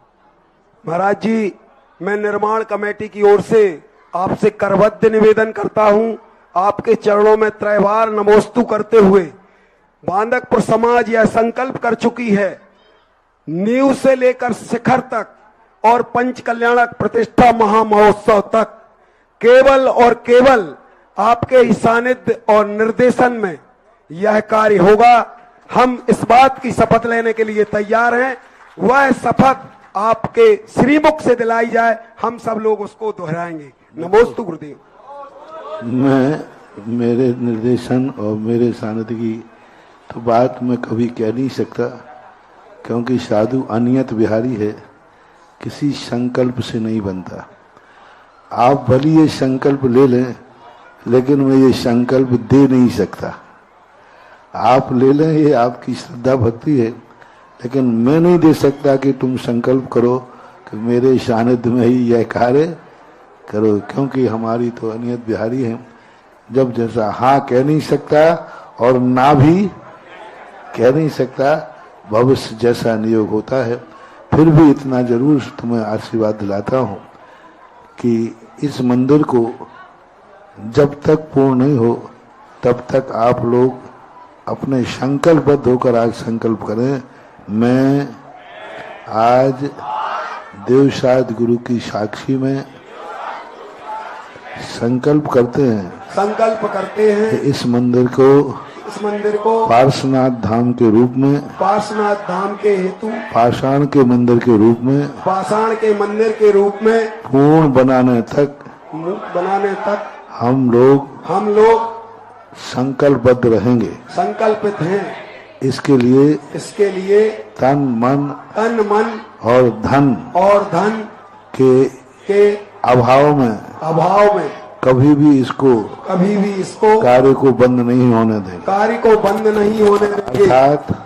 महाराज जी, मैं निर्माण कमेटी की ओर से आपसे करबद्ध निवेदन करता हूं, आपके चरणों में त्रैवार नमोस्तु करते हुए बांदकपुर समाज यह संकल्प कर चुकी है, नींव से लेकर शिखर तक और पंच कल्याणक प्रतिष्ठा महामहोत्सव तक केवल और केवल आपके ही सानिध्य और निर्देशन में यह कार्य होगा। हम इस बात की शपथ लेने के लिए तैयार हैं, वह शपथ आपके श्रीमुख से दिलाई जाए, हम सब लोग उसको दोहराएंगे। नमोस्तु गुरुदेव। मैं मेरे निर्देशन और मेरे सानिध्य की तो बात मैं कभी कह नहीं सकता, क्योंकि साधु अनियत बिहारी है, किसी संकल्प से नहीं बनता। आप भली ये संकल्प ले लें, लेकिन मैं ये संकल्प दे नहीं सकता। आप ले लें, ये आपकी श्रद्धा भक्ति है, लेकिन मैं नहीं दे सकता कि तुम संकल्प करो कि मेरे सानिध्य में ही यह कार्य करो, क्योंकि हमारी तो अनियत बिहारी है। जब जैसा हाँ कह नहीं सकता और ना भी कह नहीं सकता, भविष्य जैसा नियोग होता है। फिर भी इतना जरूर तुम्हें आशीर्वाद दिलाता हूँ कि इस मंदिर को जब तक पूर्ण नहीं हो तब तक आप लोग अपने संकल्पबद्ध होकर आज संकल्प करें। मैं आज देवसाद गुरु की साक्षी में संकल्प करते हैं इस मंदिर को पार्श्वनाथ धाम के रूप में, पार्श्वनाथ धाम के हेतु पाषाण के मंदिर के रूप में, पाषाण के मंदिर के रूप में पूर्ण बनाने तक हम लोग संकल्पबद्ध रहेंगे, संकल्पित हैं। इसके लिए तन मन और धन के अभाव में कभी भी इसको कार्य को बंद नहीं होने देंगे।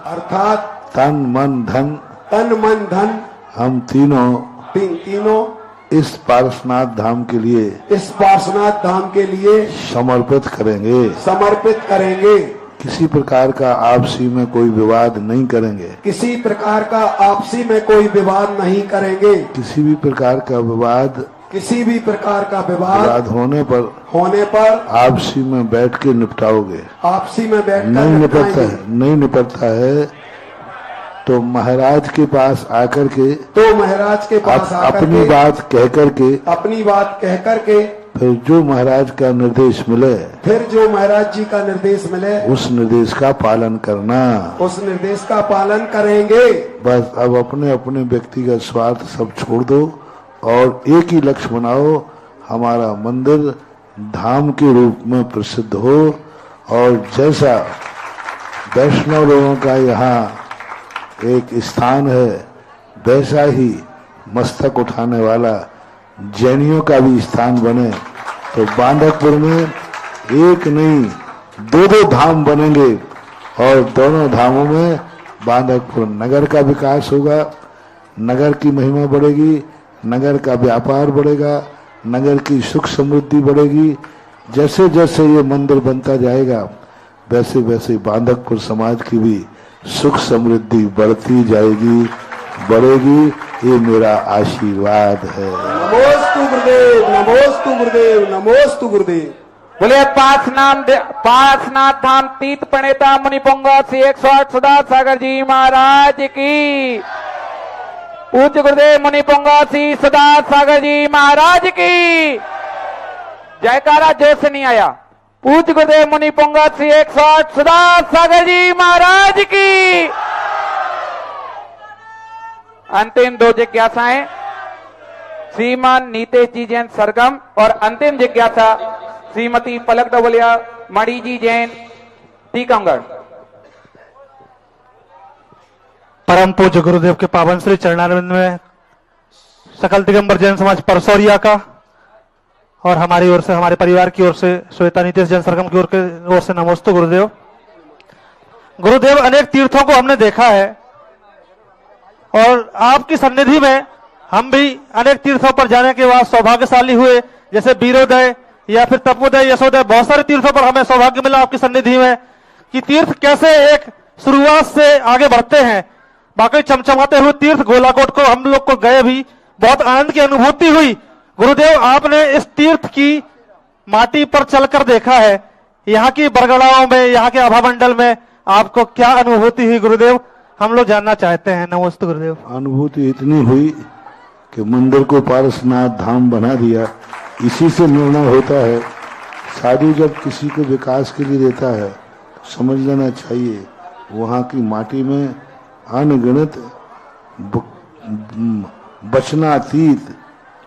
अर्थात तन मन धन हम तीनों इस पार्श्वनाथ धाम के लिए समर्पित करेंगे। किसी प्रकार का आपसी में कोई विवाद नहीं करेंगे। किसी प्रकार का विवाद होने पर आपसी में बैठ के निपटाओगे। नहीं निपटता है तो महाराज के पास आकर के अपनी बात कह करके फिर जो महाराज का निर्देश मिले, फिर जो महाराज जी का निर्देश मिले, उस निर्देश का पालन करना। उस निर्देश का पालन करेंगे। बस अब अपने अपने व्यक्तिगत स्वार्थ सब छोड़ दो और एक ही लक्ष्य बनाओ, हमारा मंदिर धाम के रूप में प्रसिद्ध हो और जैसा वैष्णव लोगों का यहाँ एक स्थान है, वैसा ही मस्तक उठाने वाला जैनियों का भी स्थान बने, तो बांधकपुर में एक नहीं दो धाम बनेंगे और दोनों धामों में बांधकपुर नगर का विकास होगा, नगर की महिमा बढ़ेगी, नगर का व्यापार बढ़ेगा, नगर की सुख समृद्धि बढ़ेगी। जैसे जैसे ये मंदिर बनता जाएगा वैसे वैसे बांधकपुर समाज की भी सुख समृद्धि बढ़ती जाएगी, बढ़ेगी। ये मेरा आशीर्वाद है। नमोस्तु गुरुदेव, नमोस्तु गुरुदेव, नमोस्तु गुरुदेव। बोले पासनाथ धाम तीर्थ प्रणेता मुनि पुंगव श्री 108 सुधा सागर जी महाराज की, पूज्य गुरुदेव मुनि पुंगव श्री सुधा सागर जी महाराज की जयकारा जोर से नहीं आया। पूज्य गुरुदेव मुनि पुंगव श्री 108 सुधा सागर जी महाराज की। अंतिम दो जिज्ञासाएं श्रीमान नीतेश जी जैन सरगम और अंतिम जिज्ञासा श्रीमती पलक डबलिया मणि जी जैन टीकमगढ़। परम पूज्य गुरुदेव के पावन श्री चरणारविंद में सकल दिगंबर जैन समाज परसौरिया का और हमारी ओर से, हमारे परिवार की ओर से, श्वेता नीतेश जैन सरगम की ओर से नमोस्तु गुरुदेव। गुरुदेव, अनेक तीर्थों को हमने देखा है और आपकी सन्निधि में हम भी अनेक तीर्थों पर जाने के बाद सौभाग्यशाली हुए, जैसे बीरोदय या फिर तपोदय, यशोदय, बहुत सारे तीर्थों पर हमें सौभाग्य मिला आपकी सन्निधि में कि तीर्थ कैसे एक शुरुआत से आगे बढ़ते हैं। बाकी चमचमाते हुए तीर्थ गोलाकोट को हम लोग को गए भी बहुत आनंद की अनुभूति हुई। गुरुदेव, आपने इस तीर्थ की माटी पर चलकर देखा है, यहाँ की बरगड़ाओं में, यहाँ के आभा मंडल में आपको क्या अनुभूति हुई गुरुदेव, हम लोग जानना चाहते हैं। नमस्ते गुरुदेव। अनुभूति इतनी हुई कि मंदिर को पारसनाथ धाम बना दिया। इसी से निर्णय होता है, साधु जब किसी को विकास के लिए देता है समझ लेना चाहिए वहाँ की माटी में अनगिनत बचनातीत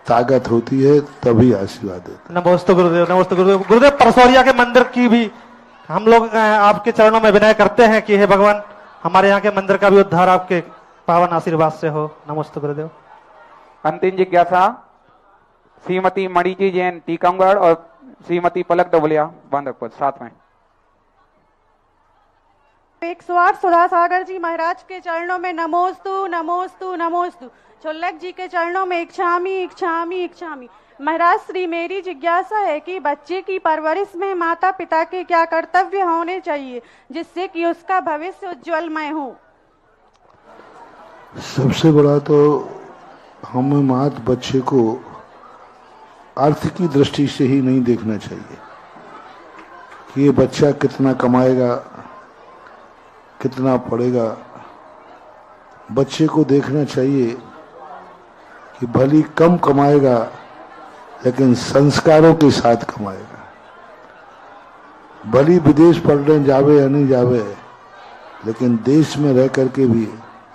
ताकत होती है, तभी आशीर्वाद देता। नमस्ते गुरुदेव, नमस्ते गुरुदेव। गुरुदेव, परसौरिया के मंदिर की भी हम लोग आपके चरणों में विनय करते हैं कि हे भगवान, हमारे यहाँ के मंदिर का भी उद्धार आपके पावन आशीर्वाद से हो। नमस्ते गुरुदेव। अंतिम जिज्ञासा श्रीमती मणि जी जैन टीकमगढ़ और श्रीमती पलक डबलिया बांधकपुर साथ में। 108 सुधा सागर जी महाराज के चरणों में नमोस्तु नमोस्तु नमोस्तु। चोलक जी के चरणों में इच्छामी इच्छामी इच्छामी। महाराज श्री, मेरी जिज्ञासा है कि बच्चे की परवरिश में माता पिता के क्या कर्तव्य होने चाहिए जिससे कि उसका भविष्य उज्जवलमय हो। सबसे बड़ा तो हमें मात बच्चे को अर्थ की दृष्टि से ही नहीं देखना चाहिए कि ये बच्चा कितना कमाएगा, कितना पढ़ेगा। बच्चे को देखना चाहिए कि भली कम कमाएगा लेकिन संस्कारों के साथ कमाएगा। भली विदेश पढ़ने जावे या नहीं जावे लेकिन देश में रह करके भी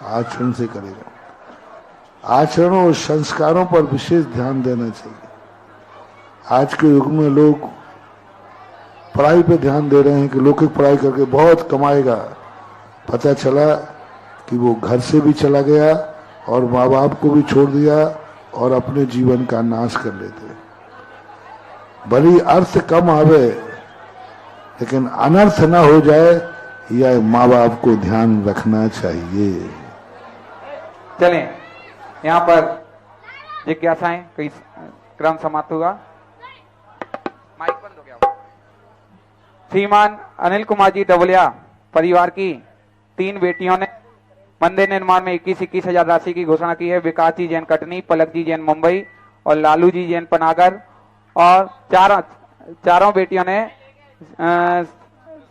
आचरण से करेगा। आचरण और संस्कारों पर विशेष ध्यान देना चाहिए। आज के युग में लोग पढ़ाई पे ध्यान दे रहे हैं कि लौकिक पढ़ाई करके बहुत कमाएगा। पता चला कि वो घर से भी चला गया और माँ बाप को भी छोड़ दिया और अपने जीवन का नाश कर लेते। भली अर्थ कम आवे लेकिन अनर्थ ना हो जाए, यह माँ बाप को ध्यान रखना चाहिए। चलें, यहाँ पर जिज्ञासाएं कई क्रम समाप्त हुआ। माइक बंद हो गया। श्रीमान अनिल कुमार जी डबलिया परिवार की 3 बेटियों ने मंदिर निर्माण में 21 हजार राशि की घोषणा की है। विकास जी जैन कटनी, पलक जी जैन मुंबई और लालू जी जैन पनागर। और चारों बेटियों ने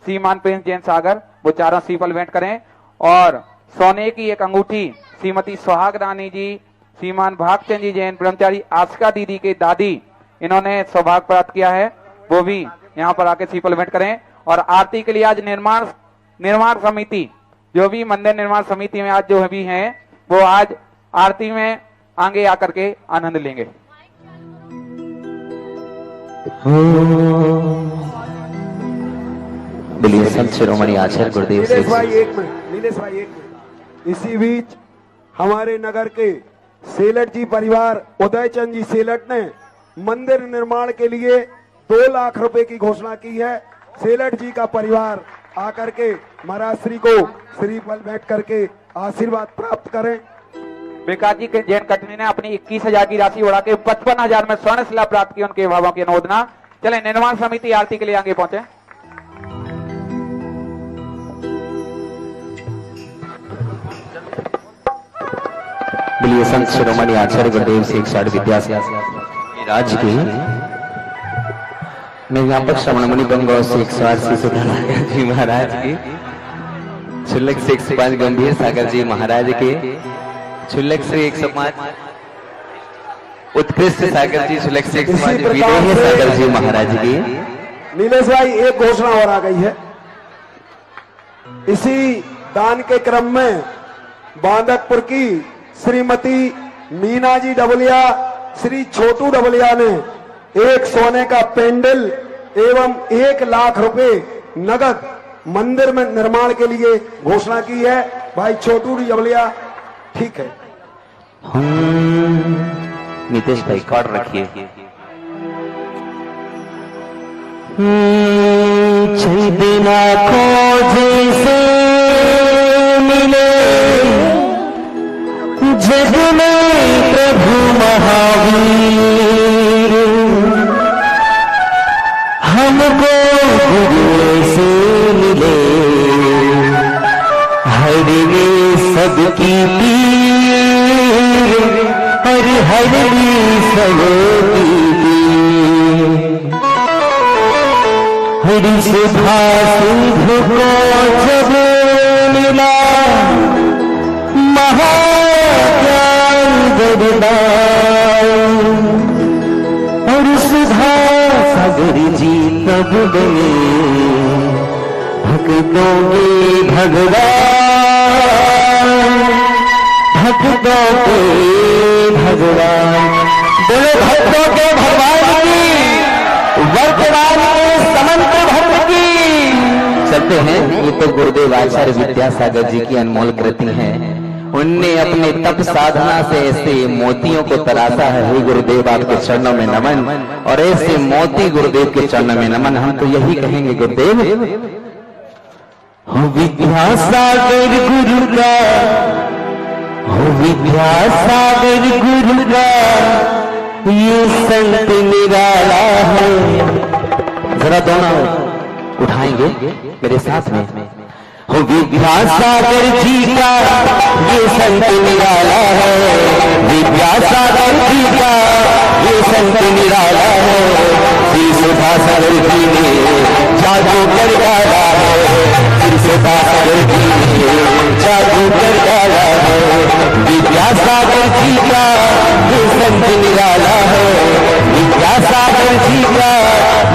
श्रीमान प्रिंस जैन सागर, वो चारों सीफल भेंट करें। और सोने की एक अंगूठी श्रीमती सुहाग रानी जी, श्रीमान भागचंद जी जैन ब्रह्मचारी आशिका दीदी के दादी इन्होंने सौभाग्य प्राप्त किया है वो भी यहाँ पर आके सप्लीमेंट करें। और आरती के लिए आज निर्माण समिति, जो भी मंदिर निर्माण समिति में आज जो भी हैं वो आज आरती में आगे आकर के आनंद लेंगे। बोलिए संत शिरोमणि आचार्य गुरुदेव नीलेश भाई एक मिनट। इसी बीच हमारे नगर के सेलट जी परिवार उदयचंद जी सेलट ने मंदिर निर्माण के लिए 2 लाख रुपए की घोषणा की है। सेलट जी का परिवार आकर के महाराज श्री को श्रीफल बैठ करके आशीर्वाद प्राप्त करें। विकास जी के जैन कटनी ने अपनी 21,000 की राशि बढ़ा के 55,000 में स्वर्ण शिला प्राप्त की। उनके भावों की अनुमोदना। चले निर्माण समिति आरती के लिए आगे पहुंचे। बोलिए संत शिरोमणि आचार्य गुरुदेव से 160 विद्या से राज की निर्यापक श्रवण मुनि बंगो से 180 सुधाकर जी महाराज की, क्षुल्लक से 105 गंभीर सागर जी महाराज के, क्षुल्लक से 105 उत्कृष्ट सागर जी, क्षुल्लक से 105 विदेही सागर जी महाराज की। नीलेश भाई एक घोषणा और आ गई है। इसी दान के क्रम में बांदकपुर की श्रीमती मीना जी डबलिया, श्री छोटू डबलिया ने एक सोने का पेंडल एवं 1 लाख रुपए नगद मंदिर में निर्माण के लिए घोषणा की है। भाई छोटू डबलिया, ठीक है। नितेश भाई कार्ड रखिए। बिना खोजे से मिले जग में प्रभु महावीर, हमको गुरु से मिले हरने सबकी पीर, हरने सबकी पीर। हरि सुधा सिंधु को जब मिला और सुधा सागर जी तब बने भक्तों के भगवान, भक्तों के भगवान। बोलो भक्तों के भगवान की, वर्तमान में समंत भक्त की। चलते हैं। ये तो गुरुदेव आचार्य विद्यासागर जी की अनमोल कृति है। उनने अपने तप साधना से ऐसे मोतियों को तराशा है। हे गुरुदेव आपके चरणों में नमन, और ऐसे मोती गुरुदेव के चरणों में नमन। हम तो यही कहेंगे गुरुदेव, हो विद्यासागर गुरु का, हो विद्यासागर गुरु का ये संत निराला है। जरा दोनों उठाएंगे मेरे साथ में। हो विद्यासागर जी का ये संत निराला है, विद्यासागर जी का ये संत निराला है। श्री सुधासागर जी ने जादू कर डाला है, श्री सुधासागर जी ने जादू कर डाला है। विद्यासागर जी का ये संत निराला है, विद्यासागर जी का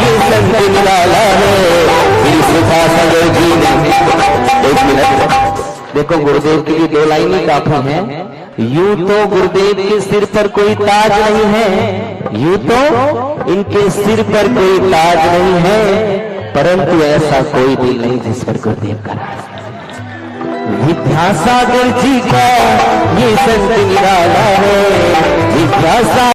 ये संत निराला है। श्री सुधासागर जी ने, एक मिनट देखो, गुरुदेव के लिए 2 लाइनें काफी हैं। यूं तो गुरुदेव के सिर पर कोई ताज नहीं है, यूं तो इनके सिर पर कोई ताज नहीं है, परंतु ऐसा कोई भी नहीं जिस पर गुरुदेव का राज। विद्यासागर जी का ये संत निराला है, विद्यासागर